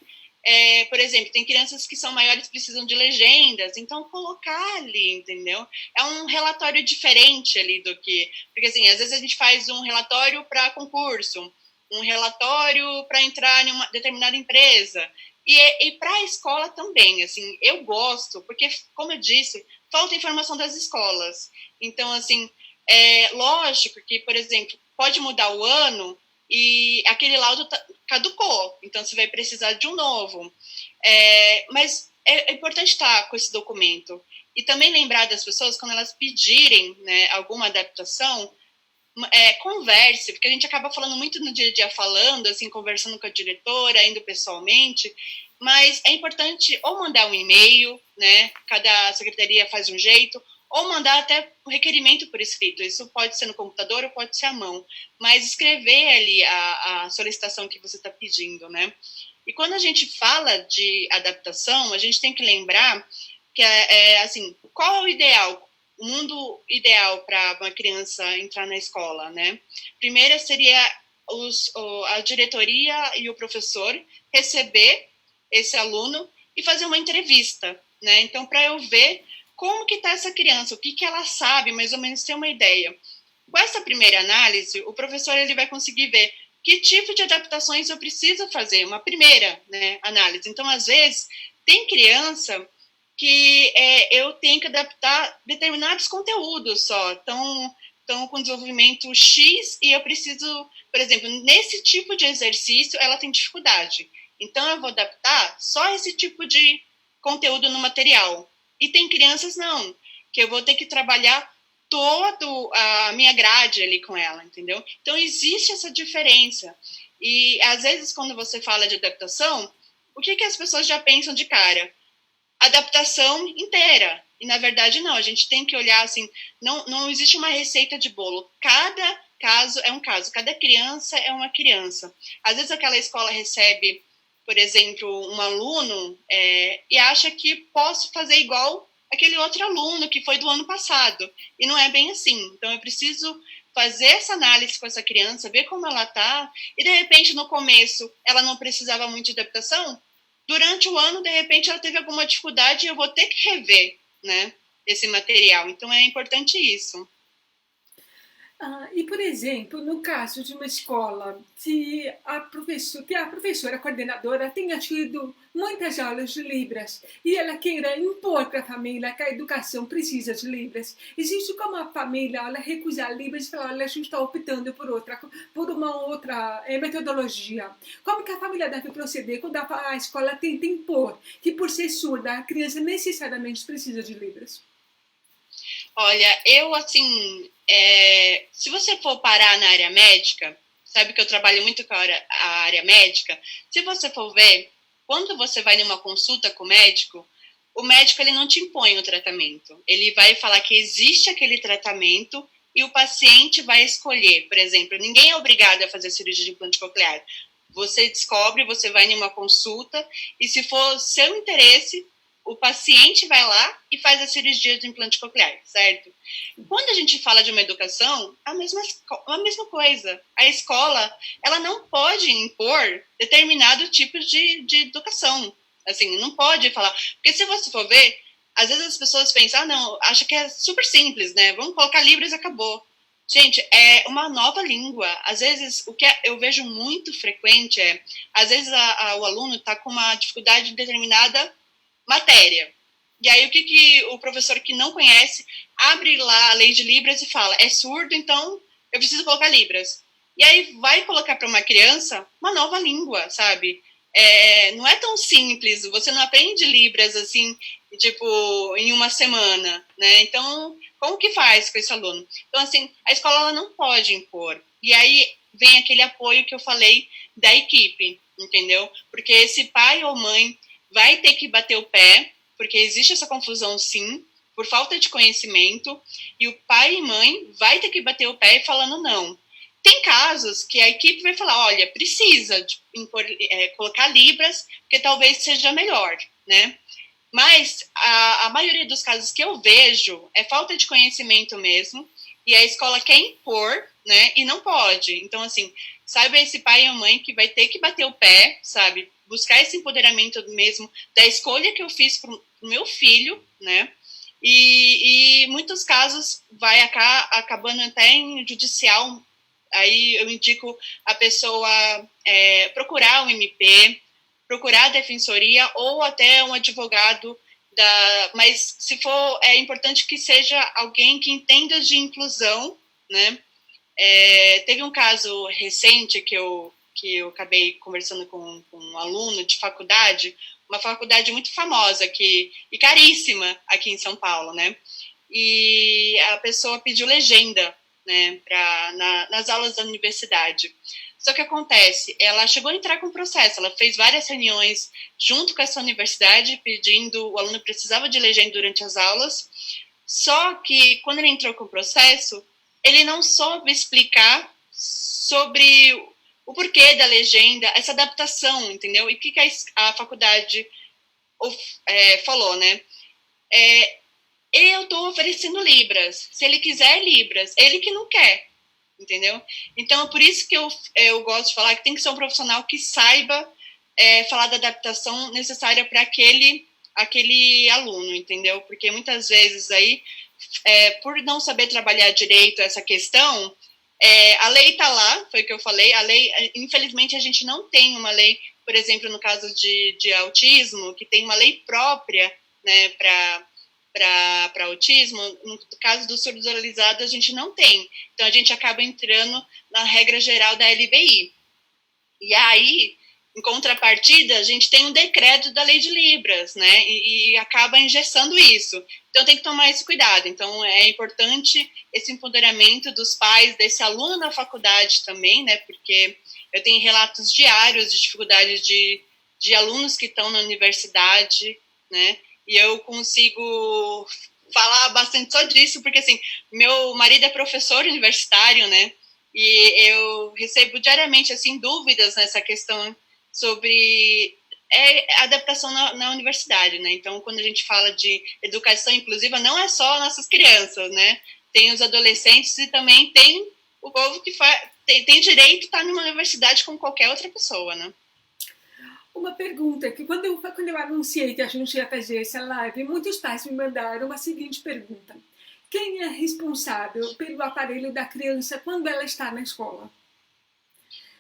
Por exemplo, tem crianças que são maiores que precisam de legendas, então colocar ali, entendeu? É um relatório diferente ali do que... Porque, assim, às vezes a gente faz um relatório para concurso, um relatório para entrar em uma determinada empresa, e para a escola também, assim, eu gosto, porque, como eu disse, falta informação das escolas. Então, assim, lógico que, por exemplo, pode mudar o ano e aquele laudo caducou, então você vai precisar de um novo. Mas é importante estar com esse documento. E também lembrar das pessoas, quando elas pedirem, né, alguma adaptação, converse, porque a gente acaba falando muito no dia a dia, falando, assim, conversando com a diretora, indo pessoalmente, mas é importante ou mandar um e-mail, né, cada secretaria faz um jeito, ou mandar até um requerimento por escrito. Isso pode ser no computador ou pode ser à mão, mas escrever ali a solicitação que você está pedindo, né? E quando a gente fala de adaptação, a gente tem que lembrar que, assim, qual é o ideal? O mundo ideal para uma criança entrar na escola, né? Primeiro seria a diretoria e o professor receber esse aluno e fazer uma entrevista, né? Então, para eu ver como que está essa criança, o que ela sabe, mais ou menos ter uma ideia. Com essa primeira análise, o professor ele vai conseguir ver que tipo de adaptações eu preciso fazer, uma primeira, né, análise. Então, às vezes, tem criança que eu tenho que adaptar determinados conteúdos só, estão com desenvolvimento X e eu preciso, por exemplo, nesse tipo de exercício, ela tem dificuldade. Então, eu vou adaptar só esse tipo de conteúdo no material. E tem crianças, não, que eu vou ter que trabalhar toda a minha grade ali com ela, entendeu? Então, existe essa diferença. E, às vezes, quando você fala de adaptação, o que as pessoas já pensam de cara? Adaptação inteira. E, na verdade, não. A gente tem que olhar, assim, não existe uma receita de bolo. Cada caso é um caso. Cada criança é uma criança. Às vezes, aquela escola recebe, por exemplo, um aluno e acha que posso fazer igual aquele outro aluno que foi do ano passado. E não é bem assim. Então, eu preciso fazer essa análise com essa criança, ver como ela está, e, de repente, no começo, ela não precisava muito de adaptação. Durante o ano, de repente, ela teve alguma dificuldade e eu vou ter que rever, né, esse material. Então, é importante isso. E, por exemplo, no caso de uma escola que a professora a coordenadora tenha tido muitas aulas de Libras e ela queira impor para a família que a educação precisa de Libras, existe como a família ela recusar Libras e falar, olha, a gente está optando por uma outra metodologia. Como que a família deve proceder quando a escola tenta impor que, por ser surda, a criança necessariamente precisa de Libras? Olha, eu, assim, se você for parar na área médica, sabe que eu trabalho muito com a área médica, se você for ver, quando você vai numa consulta com o médico ele não te impõe o tratamento. Ele vai falar que existe aquele tratamento e o paciente vai escolher. Por exemplo, ninguém é obrigado a fazer cirurgia de implante coclear. Você descobre, você vai numa consulta e, se for seu interesse, o paciente vai lá e faz a cirurgia do implante coclear, certo? Quando a gente fala de uma educação, a mesma coisa. A escola, ela não pode impor determinado tipo de educação. Assim, não pode falar. Porque, se você for ver, às vezes as pessoas pensam, não, acha que é super simples, né? Vamos colocar Libras e acabou. Gente, é uma nova língua. Às vezes, o que eu vejo muito frequente às vezes o aluno está com uma dificuldade em determinada matéria. E aí, o que o professor que não conhece abre lá a lei de Libras e fala, é surdo, então eu preciso colocar Libras. E aí vai colocar para uma criança uma nova língua, sabe? Não é tão simples, você não aprende Libras assim, tipo, em uma semana, né? Então, como que faz com esse aluno? Então, assim, a escola ela não pode impor. E aí vem aquele apoio que eu falei da equipe, entendeu? Porque esse pai ou mãe vai ter que bater o pé, porque existe essa confusão, sim, por falta de conhecimento, e o pai e mãe vai ter que bater o pé falando não. Tem casos que a equipe vai falar, olha, precisa de colocar Libras, porque talvez seja melhor, né? Mas a maioria dos casos que eu vejo é falta de conhecimento mesmo, e a escola quer impor, né, e não pode. Então, assim, saiba esse pai e a mãe que vai ter que bater o pé, sabe? Buscar esse empoderamento mesmo da escolha que eu fiz para o meu filho, né? E muitos casos vai acabando até em judicial. Aí eu indico a pessoa procurar um MP, procurar a defensoria ou até um advogado. Mas, se for, é importante que seja alguém que entenda de inclusão, né? Teve um caso recente que eu acabei conversando com um aluno de faculdade, uma faculdade muito famosa e caríssima aqui em São Paulo, né? E a pessoa pediu legenda, né, nas aulas da universidade. Só que acontece, ela chegou a entrar com processo, ela fez várias reuniões junto com essa universidade, pedindo, o aluno precisava de legenda durante as aulas, só que quando ele entrou com o processo, ele não soube explicar sobre o porquê da legenda, essa adaptação, entendeu? E o que a faculdade falou, né? Eu estou oferecendo Libras, se ele quiser Libras, ele que não quer, entendeu? Então, por isso que eu gosto de falar que tem que ser um profissional que saiba falar da adaptação necessária para aquele aluno, entendeu? Porque muitas vezes aí, por não saber trabalhar direito essa questão, a lei está lá, foi o que eu falei, a lei, infelizmente a gente não tem uma lei, por exemplo, no caso de autismo, que tem uma lei própria, né, para autismo. No caso dos surdos oralizados, a gente não tem. Então, a gente acaba entrando na regra geral da LBI. E aí, Em contrapartida, a gente tem um decreto da lei de Libras, né, e acaba engessando isso. Então, tem que tomar esse cuidado. Então, é importante esse empoderamento dos pais, desse aluno na faculdade também, né, porque eu tenho relatos diários de dificuldades de alunos que estão na universidade, né, e eu consigo falar bastante só disso, porque, assim, meu marido é professor universitário, né, e eu recebo diariamente, assim, dúvidas nessa questão sobre adaptação na universidade, né? Então, quando a gente fala de educação inclusiva, não é só nossas crianças, né? Tem os adolescentes e também tem o povo que tem direito a estar numa universidade como qualquer outra pessoa, né? Uma pergunta, que quando eu anunciei que a gente ia fazer essa live, muitos pais me mandaram a seguinte pergunta: quem é responsável pelo aparelho da criança quando ela está na escola?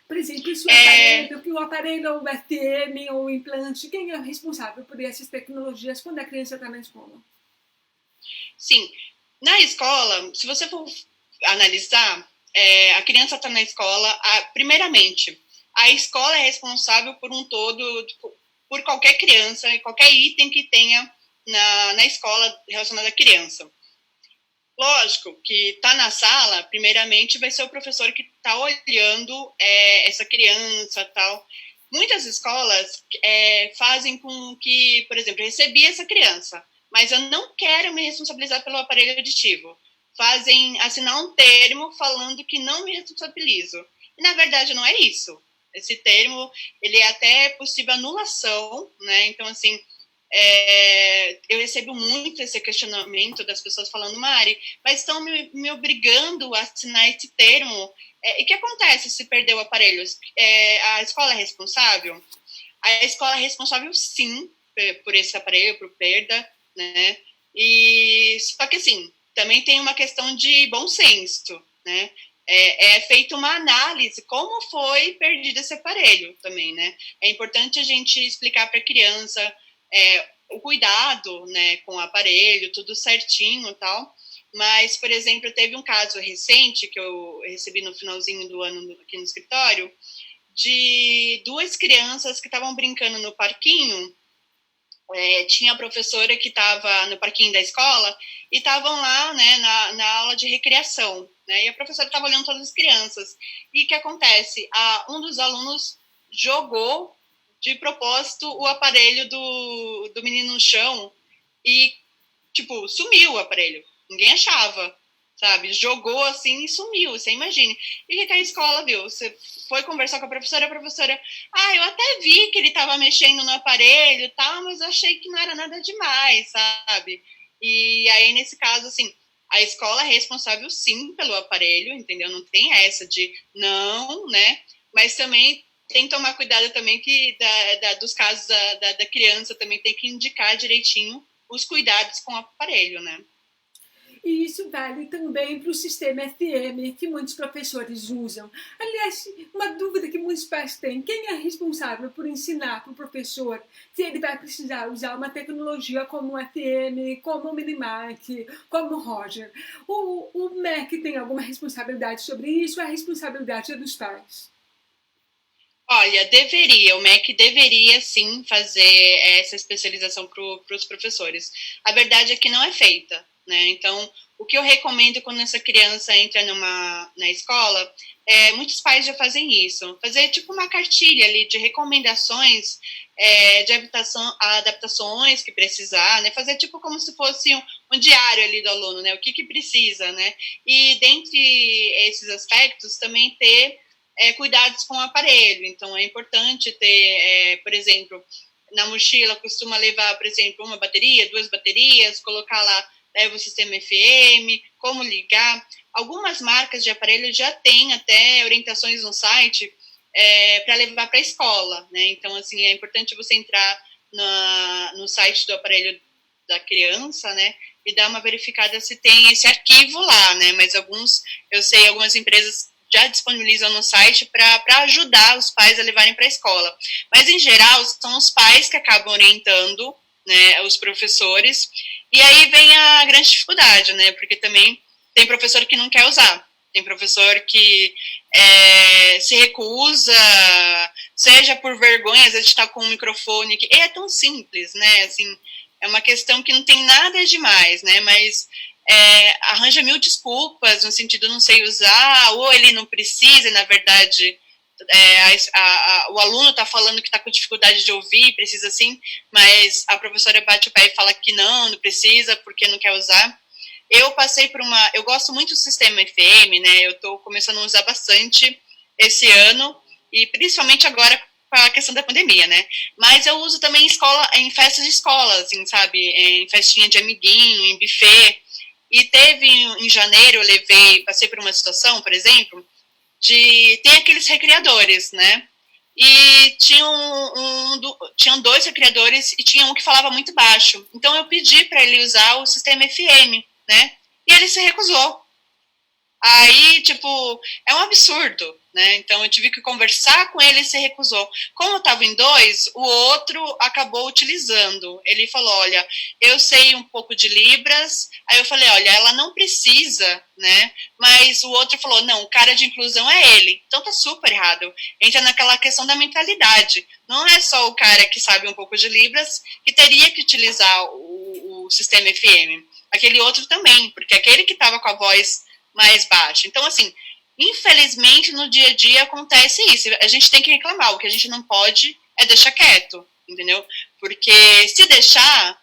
Por exemplo, se o aparelho ou o FTM ou o implante, quem é responsável por essas tecnologias quando a criança está na escola? Sim, na escola, se você for analisar, a criança está na escola, primeiramente, a escola é responsável por um todo, por qualquer criança e qualquer item que tenha na escola relacionado à criança. Lógico que está na sala, primeiramente vai ser o professor que está olhando essa criança tal. Muitas escolas fazem com que, por exemplo, eu recebi essa criança, mas eu não quero me responsabilizar pelo aparelho auditivo. Fazem assinar um termo falando que não me responsabilizo. E, na verdade, não é isso. Esse termo, ele é até possível anulação, né? Então, assim, eu recebo muito esse questionamento das pessoas falando: Mari, mas estão me obrigando a assinar esse termo. E o que acontece se perder o aparelho? A escola é responsável? A escola é responsável, sim, por esse aparelho, por perda, né? E só que, assim, também tem uma questão de bom senso, né? É feita uma análise como foi perdido esse aparelho também, né? É importante a gente explicar para a criança o cuidado, né, com o aparelho, tudo certinho e tal. Mas, por exemplo, teve um caso recente que eu recebi no finalzinho do ano aqui no escritório, de duas crianças que estavam brincando no parquinho. Tinha a professora que estava no parquinho da escola e estavam lá, né, na aula de recreação, né, e a professora estava olhando todas as crianças. E o que acontece? Um dos alunos jogou de propósito o aparelho do menino no chão e, tipo, sumiu o aparelho. Ninguém achava, sabe? Jogou assim e sumiu, você imagine. E o que a escola viu? Você foi conversar com a professora, eu até vi que ele estava mexendo no aparelho e tal, mas eu achei que não era nada demais, sabe? E aí, nesse caso, assim, a escola é responsável, sim, pelo aparelho, entendeu? Não tem essa de não, né? Mas também tem que tomar cuidado também que dos casos da criança também tem que indicar direitinho os cuidados com o aparelho, né? E isso vale também para o sistema FM, que muitos professores usam. Aliás, uma dúvida que muitos pais têm: quem é responsável por ensinar para o professor se ele vai precisar usar uma tecnologia como o FM, como o Minimac, como o Roger? O MEC tem alguma responsabilidade sobre isso? A responsabilidade é dos pais? Olha, o MEC deveria sim fazer essa especialização para os professores. A verdade é que não é feita, né? Então, o que eu recomendo quando essa criança entra na escola, muitos pais já fazem isso, fazer tipo uma cartilha ali de recomendações de adaptações que precisar, né? Fazer tipo como se fosse um diário ali do aluno, né? O que precisa, né? E dentre esses aspectos também ter cuidados com o aparelho. Então, é importante ter, por exemplo, na mochila costuma levar, por exemplo, uma bateria, duas baterias, colocar lá, leva o sistema FM, como ligar. Algumas marcas de aparelho já têm até orientações no site para levar para a escola, né? Então, assim, é importante você entrar no site do aparelho da criança, né? E dar uma verificada se tem esse arquivo lá, né? Mas eu sei, algumas empresas já disponibilizam no site para ajudar os pais a levarem para a escola. Mas, em geral, são os pais que acabam orientando, né, os professores. E aí vem a grande dificuldade, né? Porque também tem professor que não quer usar. Tem professor que se recusa, seja por vergonha, às vezes está com um microfone, que é tão simples, né? Assim, é uma questão que não tem nada demais, né? Mas arranja mil desculpas, no sentido não sei usar, ou ele não precisa, e na verdade o aluno está falando que está com dificuldade de ouvir, precisa sim, mas a professora bate o pé e fala que não precisa, porque não quer usar. Eu passei por eu gosto muito do sistema FM, né, eu estou começando a usar bastante esse ano, e principalmente agora com a questão da pandemia, né, mas eu uso também em festas de escola, assim, sabe, em festinha de amiguinho, em buffet, e teve em janeiro, passei por uma situação, por exemplo, tem aqueles recreadores, né? E tinham dois recreadores e tinha um que falava muito baixo. Então eu pedi para ele usar o sistema FM, né? E ele se recusou. Aí, tipo, é um absurdo, né? Então eu tive que conversar com ele e se recusou. Como eu estava em dois, o outro acabou utilizando. Ele falou, olha, eu sei um pouco de Libras. Aí eu falei, olha, ela não precisa, né? Mas o outro falou, não, o cara de inclusão é ele. Então tá super errado. Entra naquela questão da mentalidade. Não é só o cara que sabe um pouco de Libras que teria que utilizar o sistema FM. Aquele outro também, porque aquele que estava com a voz mais baixa. Então, assim, infelizmente, no dia a dia acontece isso. A gente tem que reclamar. O que a gente não pode é deixar quieto, entendeu? Porque se deixar,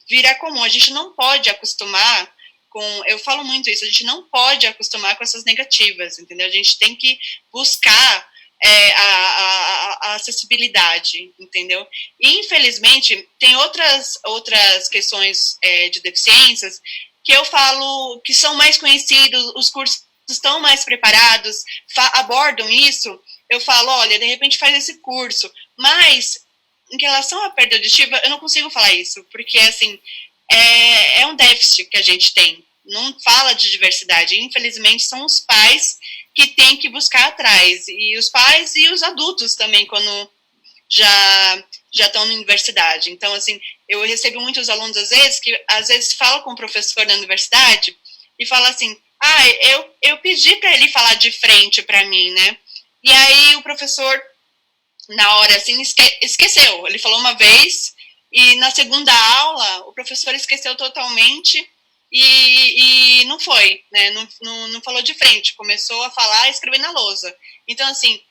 vira comum. A gente não pode acostumar com... Eu falo muito isso. A gente não pode acostumar com essas negativas, entendeu? A gente tem que buscar a acessibilidade, entendeu? E, infelizmente, tem outras questões de deficiências que eu falo que são mais conhecidos, os cursos estão mais preparados, abordam isso, eu falo, olha, de repente faz esse curso, mas em relação à perda auditiva, eu não consigo falar isso, porque, assim, é um déficit que a gente tem, não fala de diversidade, infelizmente são os pais que têm que buscar atrás, e os pais e os adultos também, quando já estão na universidade. Então, assim, eu recebo muitos alunos, às vezes falam com o professor na universidade e fala assim, eu pedi para ele falar de frente para mim, né? E aí o professor, na hora, assim, esqueceu. Ele falou uma vez e na segunda aula o professor esqueceu totalmente e não foi, né? Não falou de frente, começou a falar e escrever na lousa. Então, assim,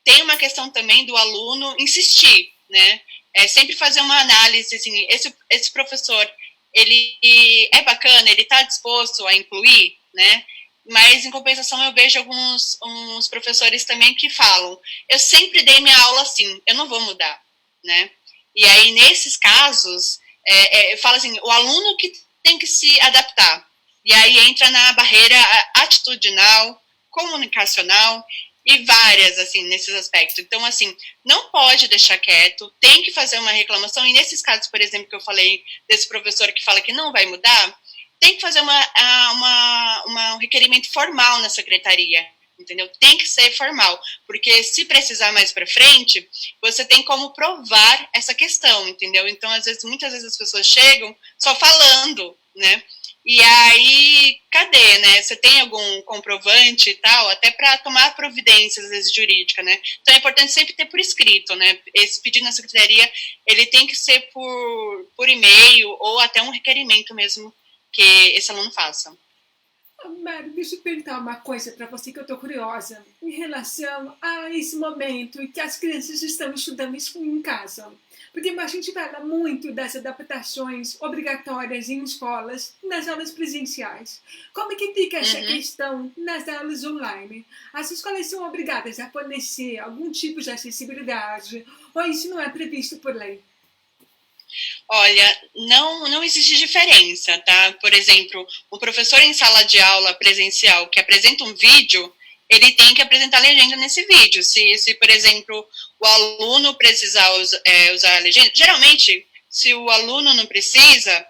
tem uma questão também do aluno insistir, né? Sempre fazer uma análise, assim, esse professor, ele é bacana, ele está disposto a incluir, né? Mas, em compensação, eu vejo uns professores também que falam, eu sempre dei minha aula assim, eu não vou mudar, né? E aí, nesses casos, eu falo assim, o aluno que tem que se adaptar. E aí entra na barreira atitudinal, comunicacional, e várias, assim, nesses aspectos. Então, assim, não pode deixar quieto, tem que fazer uma reclamação, e nesses casos, por exemplo, que eu falei desse professor que fala que não vai mudar, tem que fazer um requerimento formal na secretaria, entendeu? Tem que ser formal, porque se precisar mais para frente, você tem como provar essa questão, entendeu? Então, muitas vezes as pessoas chegam só falando, né? E aí, cadê, né? Você tem algum comprovante e tal, até para tomar providências, às vezes, jurídica, né? Então, é importante sempre ter por escrito, né? Esse pedido na secretaria, ele tem que ser por e-mail ou até um requerimento mesmo que esse aluno faça. Mário, deixa eu perguntar uma coisa para você que eu estou curiosa. Em relação a esse momento em que as crianças estão estudando em casa. Porque a gente fala muito das adaptações obrigatórias em escolas, nas aulas presenciais. Como é que fica essa questão nas aulas online? As escolas são obrigadas a fornecer algum tipo de acessibilidade ou isso não é previsto por lei? Olha, não existe diferença, tá? Por exemplo, o professor em sala de aula presencial que apresenta um vídeo, ele tem que apresentar legenda nesse vídeo. Se por exemplo, o aluno precisar usar a legenda, geralmente, se o aluno não precisa,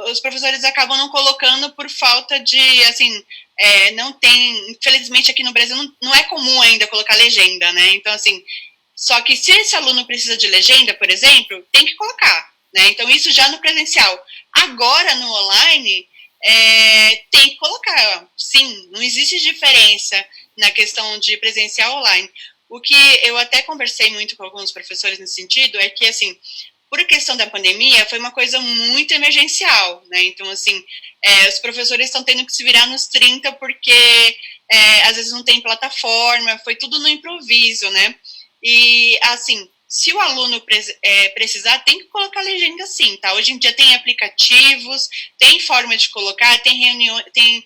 os professores acabam não colocando por falta de, assim, não tem, infelizmente aqui no Brasil não é comum ainda colocar legenda, né? Então, assim, só que se esse aluno precisa de legenda, por exemplo, tem que colocar, né? Então, isso já no presencial. Agora, no online, tem que colocar, sim, Não existe diferença na questão de presencial online. O que eu até conversei muito com alguns professores nesse sentido é que, assim, por questão da pandemia, foi uma coisa muito emergencial, né? Então, assim, os professores estão tendo que se virar nos 30 porque às vezes não tem plataforma, foi tudo no improviso, né? E, assim, se o aluno precisar, tem que colocar legenda sim, tá? Hoje em dia tem aplicativos, tem forma de colocar, tem reunião, tem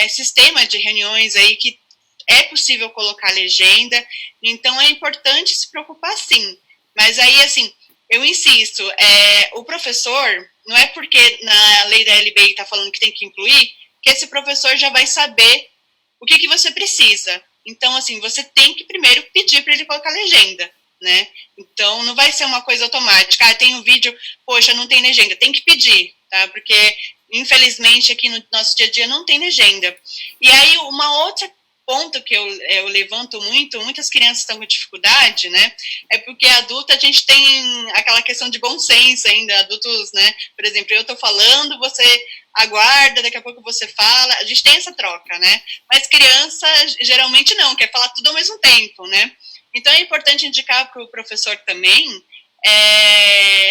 sistema de reuniões aí que é possível colocar legenda, então é importante se preocupar sim. Mas aí, assim, eu insisto, o professor, não é porque na lei da LBI está falando que tem que incluir, que esse professor já vai saber o que você precisa. Então, assim, você tem que primeiro pedir para ele colocar legenda, né? Então, não vai ser uma coisa automática. Ah, tem um vídeo, poxa, não tem legenda. Tem que pedir, tá? Porque, infelizmente, aqui no nosso dia a dia não tem legenda. E aí, uma outra ponto que eu levanto muito, muitas crianças estão com dificuldade, né, é porque adulto a gente tem aquela questão de bom senso ainda, adultos, né, por exemplo, eu estou falando, você aguarda, daqui a pouco você fala, a gente tem essa troca, né, mas criança geralmente não, quer falar tudo ao mesmo tempo, né, então é importante indicar para o professor também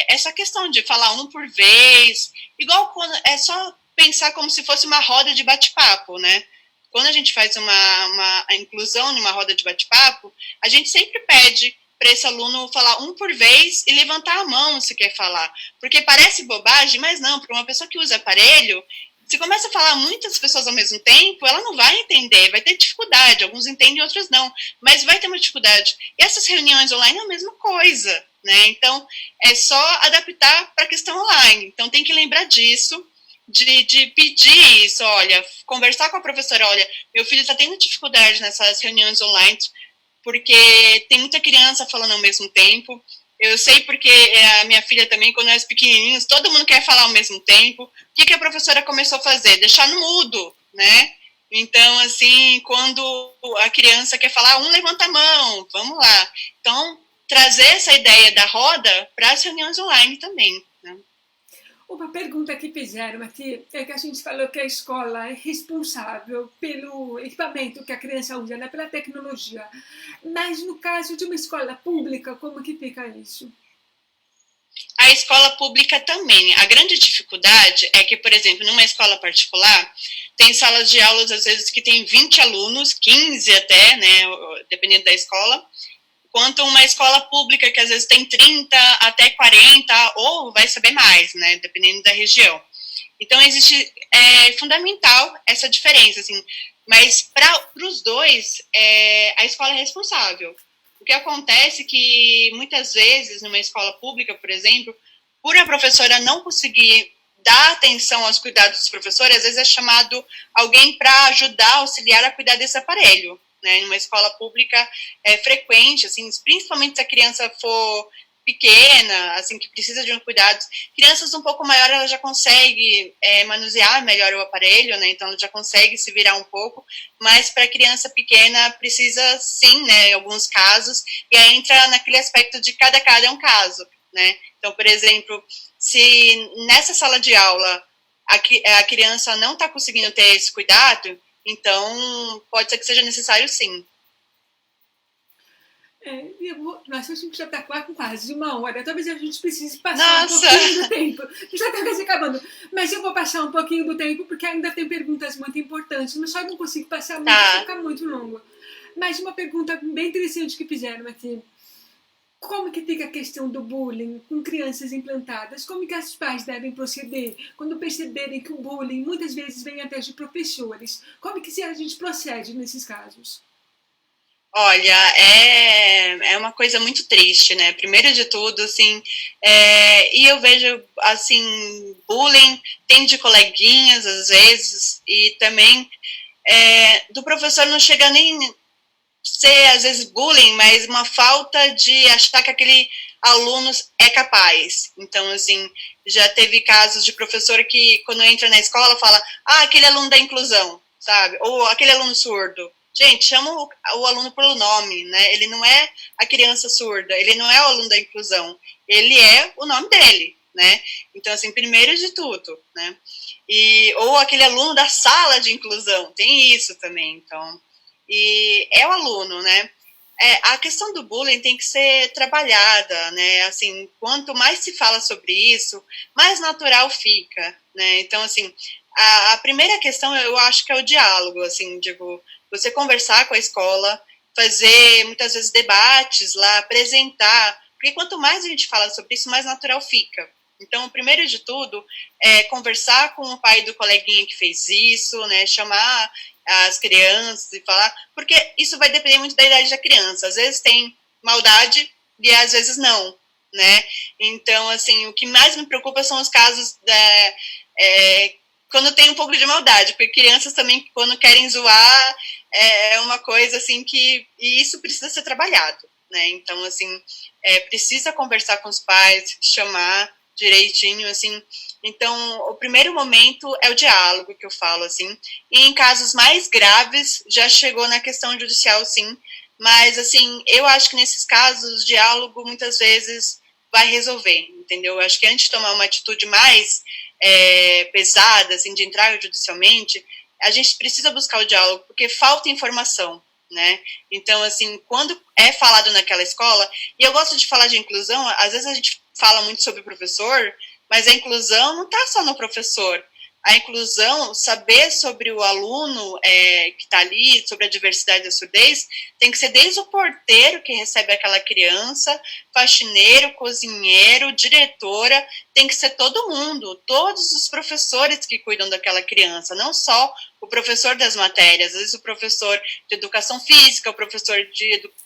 essa questão de falar um por vez, igual quando é só pensar como se fosse uma roda de bate-papo, né, quando a gente faz uma inclusão numa roda de bate-papo, a gente sempre pede para esse aluno falar um por vez e levantar a mão se quer falar. Porque parece bobagem, mas não, para uma pessoa que usa aparelho, se começa a falar muitas pessoas ao mesmo tempo, ela não vai entender, vai ter dificuldade, alguns entendem, outros não, mas vai ter uma dificuldade. E essas reuniões online é a mesma coisa, né? Então, é só adaptar para a questão online. Então, tem que lembrar disso, de pedir isso, olha, conversar com a professora, olha, meu filho está tendo dificuldade nessas reuniões online, porque tem muita criança falando ao mesmo tempo, eu sei porque a minha filha também, quando nós pequenininhos, todo mundo quer falar ao mesmo tempo, o que a professora começou a fazer? Deixar no mudo, né? Então, assim, quando a criança quer falar, um levanta a mão, vamos lá. Então, trazer essa ideia da roda para as reuniões online também, né? Uma pergunta que fizeram aqui é que a gente falou que a escola é responsável pelo equipamento que a criança usa, né, pela tecnologia. Mas no caso de uma escola pública, como que fica isso? A escola pública também. A grande dificuldade é que, por exemplo, numa escola particular, tem salas de aulas, às vezes, que tem 20 alunos, 15 até, né, dependendo da escola, quanto uma escola pública que às vezes tem 30 até 40, ou vai saber mais, né, dependendo da região. Então, existe, fundamental essa diferença, assim, mas para os dois, a escola é responsável. O que acontece é que, muitas vezes, numa escola pública, por exemplo, por a professora não conseguir dar atenção aos cuidados dos professores, às vezes é chamado alguém para ajudar, auxiliar a cuidar desse aparelho. Né, numa escola pública é frequente, assim, principalmente se a criança for pequena, assim, que precisa de um cuidado. Crianças um pouco maiores, ela já consegue manusear melhor o aparelho, né, então ela já consegue se virar um pouco, mas para criança pequena precisa sim, né, em alguns casos, e aí entra naquele aspecto de cada caso é um caso, né. Então, por exemplo, se nessa sala de aula a criança não está conseguindo ter esse cuidado, então, pode ser que seja necessário, sim. Nossa, a gente já está com quase uma hora. Talvez a gente precise passar Nossa. um pouquinho do tempo. A gente já está quase acabando. Mas eu vou passar um pouquinho do tempo, porque ainda tem perguntas muito importantes. Mas só não consigo passar muito, fica muito longo. Mas uma pergunta bem interessante que fizeram aqui. Como que fica a questão do bullying com crianças implantadas? Como que os pais devem proceder quando perceberem que o bullying muitas vezes vem até de professores? Como que a gente procede nesses casos? Olha, é uma coisa muito triste, né? Primeiro de tudo, assim, e eu vejo, assim, bullying tem de coleguinhas, às vezes, e também do professor não chega nem ser, às vezes, bullying, mas uma falta de achar que aquele aluno é capaz. Então, assim, já teve casos de professor que, quando entra na escola, fala, aquele aluno da inclusão, sabe? Ou aquele aluno surdo. Gente, chama o aluno pelo nome, né? Ele não é a criança surda, ele não é o aluno da inclusão, ele é o nome dele, né? Então, assim, primeiro de tudo, né? ou aquele aluno da sala de inclusão, tem isso também, então, e é o aluno, né? A questão do bullying tem que ser trabalhada, né? Assim, quanto mais se fala sobre isso, mais natural fica, né? Então, assim, a primeira questão eu acho que é o diálogo, assim, digo, você conversar com a escola, fazer muitas vezes debates lá, apresentar, porque quanto mais a gente fala sobre isso, mais natural fica. Então, o primeiro de tudo é conversar com o pai do coleguinha que fez isso, né? Chamar as crianças e falar, porque isso vai depender muito da idade da criança. Às vezes tem maldade e às vezes não, né? Então, assim, o que mais me preocupa são os casos quando tem um pouco de maldade, porque crianças também, quando querem zoar, é uma coisa assim que... E isso precisa ser trabalhado, né? Então, assim, precisa conversar com os pais, chamar direitinho, assim. Então, o primeiro momento é o diálogo, que eu falo, assim. E em casos mais graves, já chegou na questão judicial, sim. Mas, assim, eu acho que nesses casos, o diálogo, muitas vezes, vai resolver, entendeu? Eu acho que antes de tomar uma atitude mais pesada, assim, de entrar judicialmente, a gente precisa buscar o diálogo, porque falta informação, né? Então, assim, quando é falado naquela escola, e eu gosto de falar de inclusão, às vezes a gente fala muito sobre o professor, mas a inclusão não está só no professor. A inclusão, saber sobre o aluno que está ali, sobre a diversidade da surdez, tem que ser desde o porteiro que recebe aquela criança, faxineiro, cozinheiro, diretora, tem que ser todo mundo, todos os professores que cuidam daquela criança, não só o professor das matérias, às vezes o professor de educação física, o professor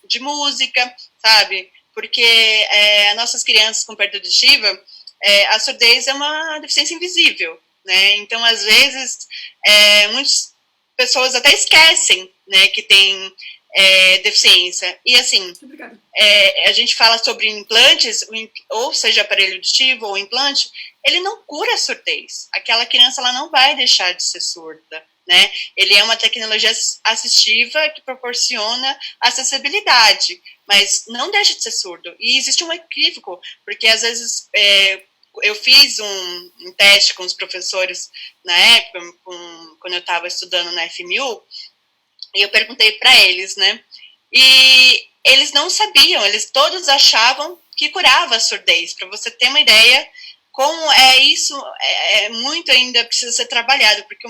de música, sabe? Porque as nossas crianças com perda auditiva, a surdez é uma deficiência invisível, né? Então, às vezes, muitas pessoas até esquecem, né, que tem deficiência. E, assim, a gente fala sobre implantes, ou seja, aparelho auditivo ou implante, ele não cura a surdez. Aquela criança, ela não vai deixar de ser surda, né? Ele é uma tecnologia assistiva que proporciona acessibilidade, mas não deixa de ser surdo. E existe um equívoco, porque às vezes eu fiz um teste com os professores na época, quando eu estava estudando na FMU, e eu perguntei para eles, né? E eles não sabiam, eles todos achavam que curava a surdez. Para você ter uma ideia, como isso muito ainda precisa ser trabalhado, porque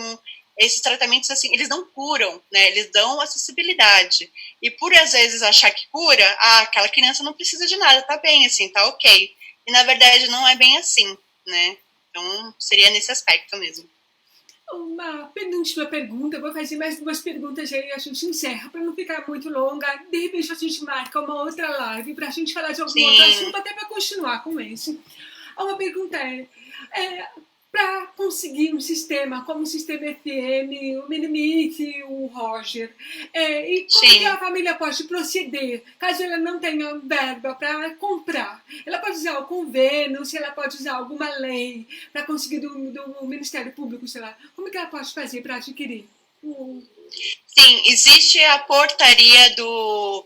esses tratamentos, assim, eles não curam, né? Eles dão acessibilidade. E por, às vezes, achar que cura, aquela criança não precisa de nada, tá bem, assim, tá ok. E, na verdade, não é bem assim, né? Então, seria nesse aspecto mesmo. Uma penúltima pergunta, vou fazer mais duas perguntas aí e a gente encerra, para não ficar muito longa. De repente a gente marca uma outra live para a gente falar de algum outro assunto, até para continuar com esse. Uma pergunta para conseguir um sistema como o sistema FM, o Minimite, o Roger, e como que a família pode proceder caso ela não tenha verba para comprar? Ela pode usar o convênio, se ela pode usar alguma lei para conseguir do Ministério Público, sei lá. Como que ela pode fazer para adquirir? Sim, existe a portaria do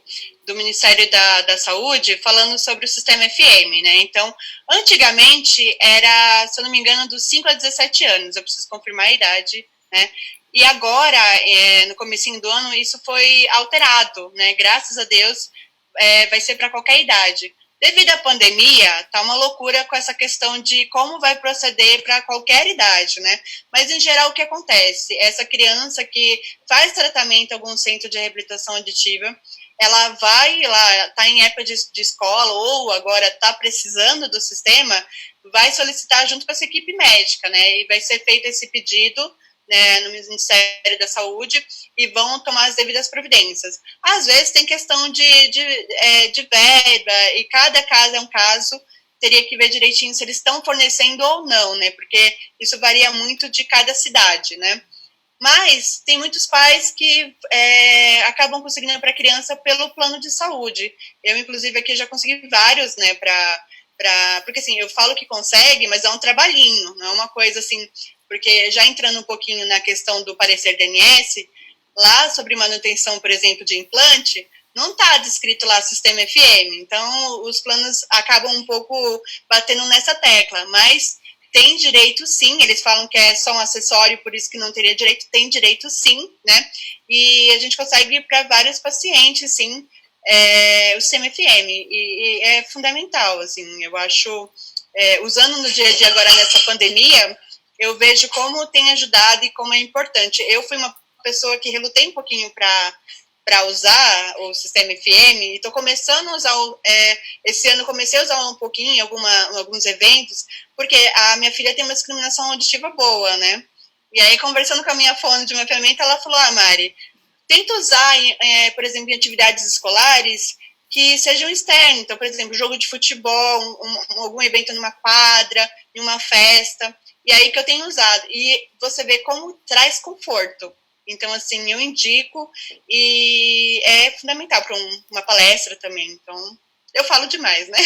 Ministério da Saúde falando sobre o sistema FM, né? Então, antigamente era, se eu não me engano, dos 5 a 17 anos, eu preciso confirmar a idade, né? E agora, no comecinho do ano, isso foi alterado, né? Graças a Deus, vai ser para qualquer idade. Devido à pandemia, tá uma loucura com essa questão de como vai proceder para qualquer idade, né? Mas, em geral, o que acontece? Essa criança que faz tratamento em algum centro de reabilitação auditiva, ela vai lá, tá em época de escola, ou agora tá precisando do sistema, vai solicitar junto com essa equipe médica, né? E vai ser feito esse pedido, né, no Ministério da Saúde, e vão tomar as devidas providências. Às vezes tem questão de verba, e cada caso é um caso, teria que ver direitinho se eles estão fornecendo ou não, né, porque isso varia muito de cada cidade, né. Mas tem muitos pais que acabam conseguindo para a criança pelo plano de saúde. Eu, inclusive, aqui já consegui vários, né, porque assim, eu falo que consegue, mas é um trabalhinho, não é uma coisa assim, porque já entrando um pouquinho na questão do parecer da ANS, lá sobre manutenção, por exemplo, de implante, não está descrito lá sistema FM, então os planos acabam um pouco batendo nessa tecla, mas tem direito sim, eles falam que é só um acessório, por isso que não teria direito, tem direito sim, né? E a gente consegue ir para vários pacientes, sim, o CMFM, e é fundamental, assim, eu acho, usando no dia a dia agora nessa pandemia, eu vejo como tem ajudado e como é importante. Eu fui uma pessoa que relutei um pouquinho para usar o sistema FM, e estou começando a usar, esse ano comecei a usar um pouquinho em alguns eventos, porque a minha filha tem uma discriminação auditiva boa, né? E aí, conversando com a minha fono de mapeamento, ela falou, Mari, tenta usar, por exemplo, em atividades escolares que sejam externas. Então, por exemplo, jogo de futebol, algum evento numa quadra, em uma festa, e aí que eu tenho usado. E você vê como traz conforto. Então, assim, eu indico e é fundamental para uma palestra também. Então, eu falo demais, né?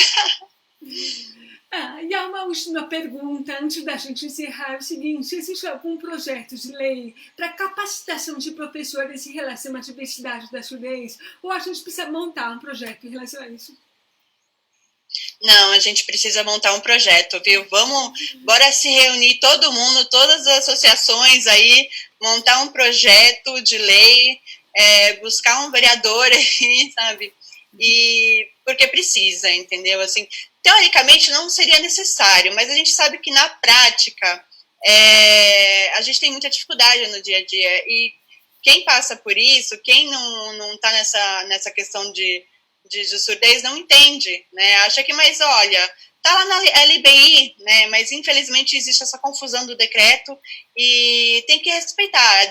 E há uma última pergunta, antes da gente encerrar, é o seguinte, existe algum projeto de lei para capacitação de professores em relação à diversidade da surdez? Ou a gente precisa montar um projeto em relação a isso? Não, a gente precisa montar um projeto, viu? Bora se reunir todo mundo, todas as associações aí, montar um projeto de lei, buscar um vereador aí, sabe? E porque precisa, entendeu? Assim, teoricamente não seria necessário, mas a gente sabe que na prática a gente tem muita dificuldade no dia a dia, e quem passa por isso, quem não tá nessa questão de surdez não entende, né? Acha que, mas olha, tá lá na LBI, né? Mas infelizmente existe essa confusão do decreto e tem que respeitar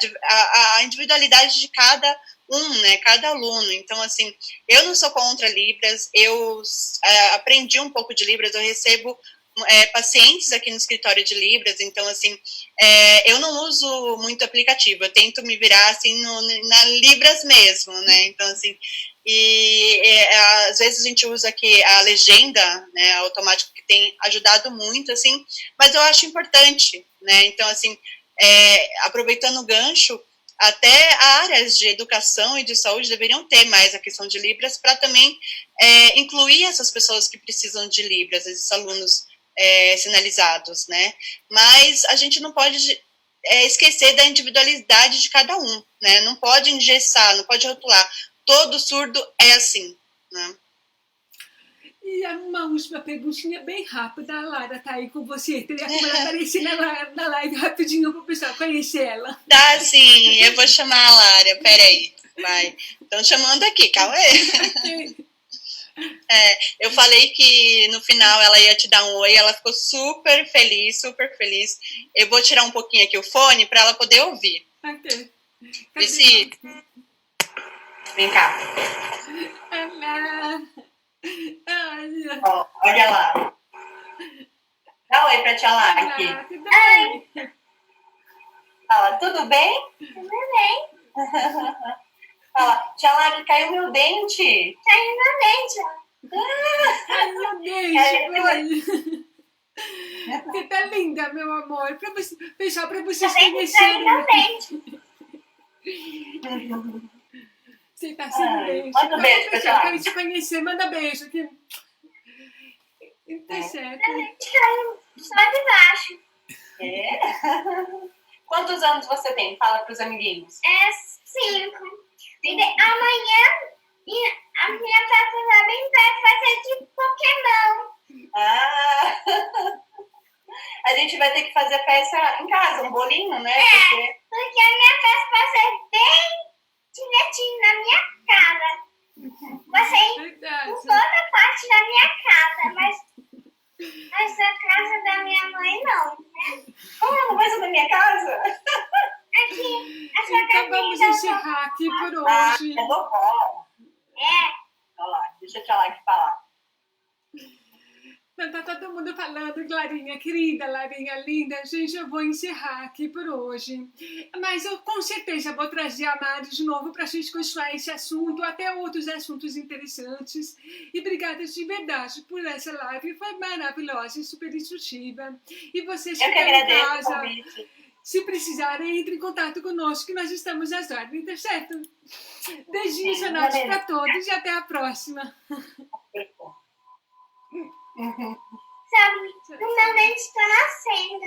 a individualidade de cada né? Cada aluno. Então, assim, eu não sou contra Libras, eu aprendi um pouco de Libras, eu recebo pacientes aqui no escritório de Libras, então, assim, eu não uso muito aplicativo, eu tento me virar, assim, na Libras mesmo, né? Então, assim, e às vezes a gente usa aqui a legenda, né, automática, que tem ajudado muito, assim, mas eu acho importante, né? Então, assim, aproveitando o gancho, até áreas de educação e de saúde deveriam ter mais a questão de Libras para também incluir essas pessoas que precisam de Libras, esses alunos sinalizados, né? Mas a gente não pode esquecer da individualidade de cada um, né? Não pode engessar, não pode rotular. Todo surdo é assim, né? E uma última perguntinha bem rápida. A Lara tá aí com você. Teria como ela aparecer na live rapidinho para o pessoal conhecer ela. Tá, sim. Eu vou chamar a Lara. Peraí. Vai. Estão chamando aqui. Calma aí. Eu falei que no final ela ia te dar um oi. Ela ficou super feliz, super feliz. Eu vou tirar um pouquinho aqui o fone para ela poder ouvir. Ok. Vici, vem cá. Olá. Ó, olha lá. Dá um oi pra tia Lara aqui. Oi. Fala, tudo bem? Tudo bem. Fala, tia Lara, caiu meu dente. Caiu meu dente. Caiu meu dente. Você tá linda, meu amor. Pessoal, pra vocês conhecerem. Você tá sem dente. Manda um beijo, pessoal. Pra gente conhecer, manda beijo. Aqui. Tá certo. A gente caiu só de baixo. Quantos anos você tem? Fala pros amiguinhos. 5. Amanhã a minha festa também vai fazer de Pokémon. A gente vai ter que fazer festa em casa, um bolinho, né? Porque a minha festa vai ser bem direitinho na minha casa. Vai ser em toda parte da minha casa, mas a casa da minha mãe não, né? Não vai ser da minha casa? Aqui, a sua então vamos encerrar aqui por hoje. É vovó. Olha lá, deixa eu te falar aqui falar. Não, tá todo mundo falando, Clarinha, querida, Larinha, linda. Gente, eu vou encerrar aqui por hoje. Mas eu com certeza vou trazer a Mari de novo pra gente continuar esse assunto, até outros assuntos interessantes. E obrigada de verdade por essa live, foi maravilhosa e super instrutiva. E vocês que estão em casa, se precisarem, entre em contato conosco, que nós estamos às ordens, tá certo? Beijinhos sonoros para todos e até a próxima. Tá, o meu dente está nascendo.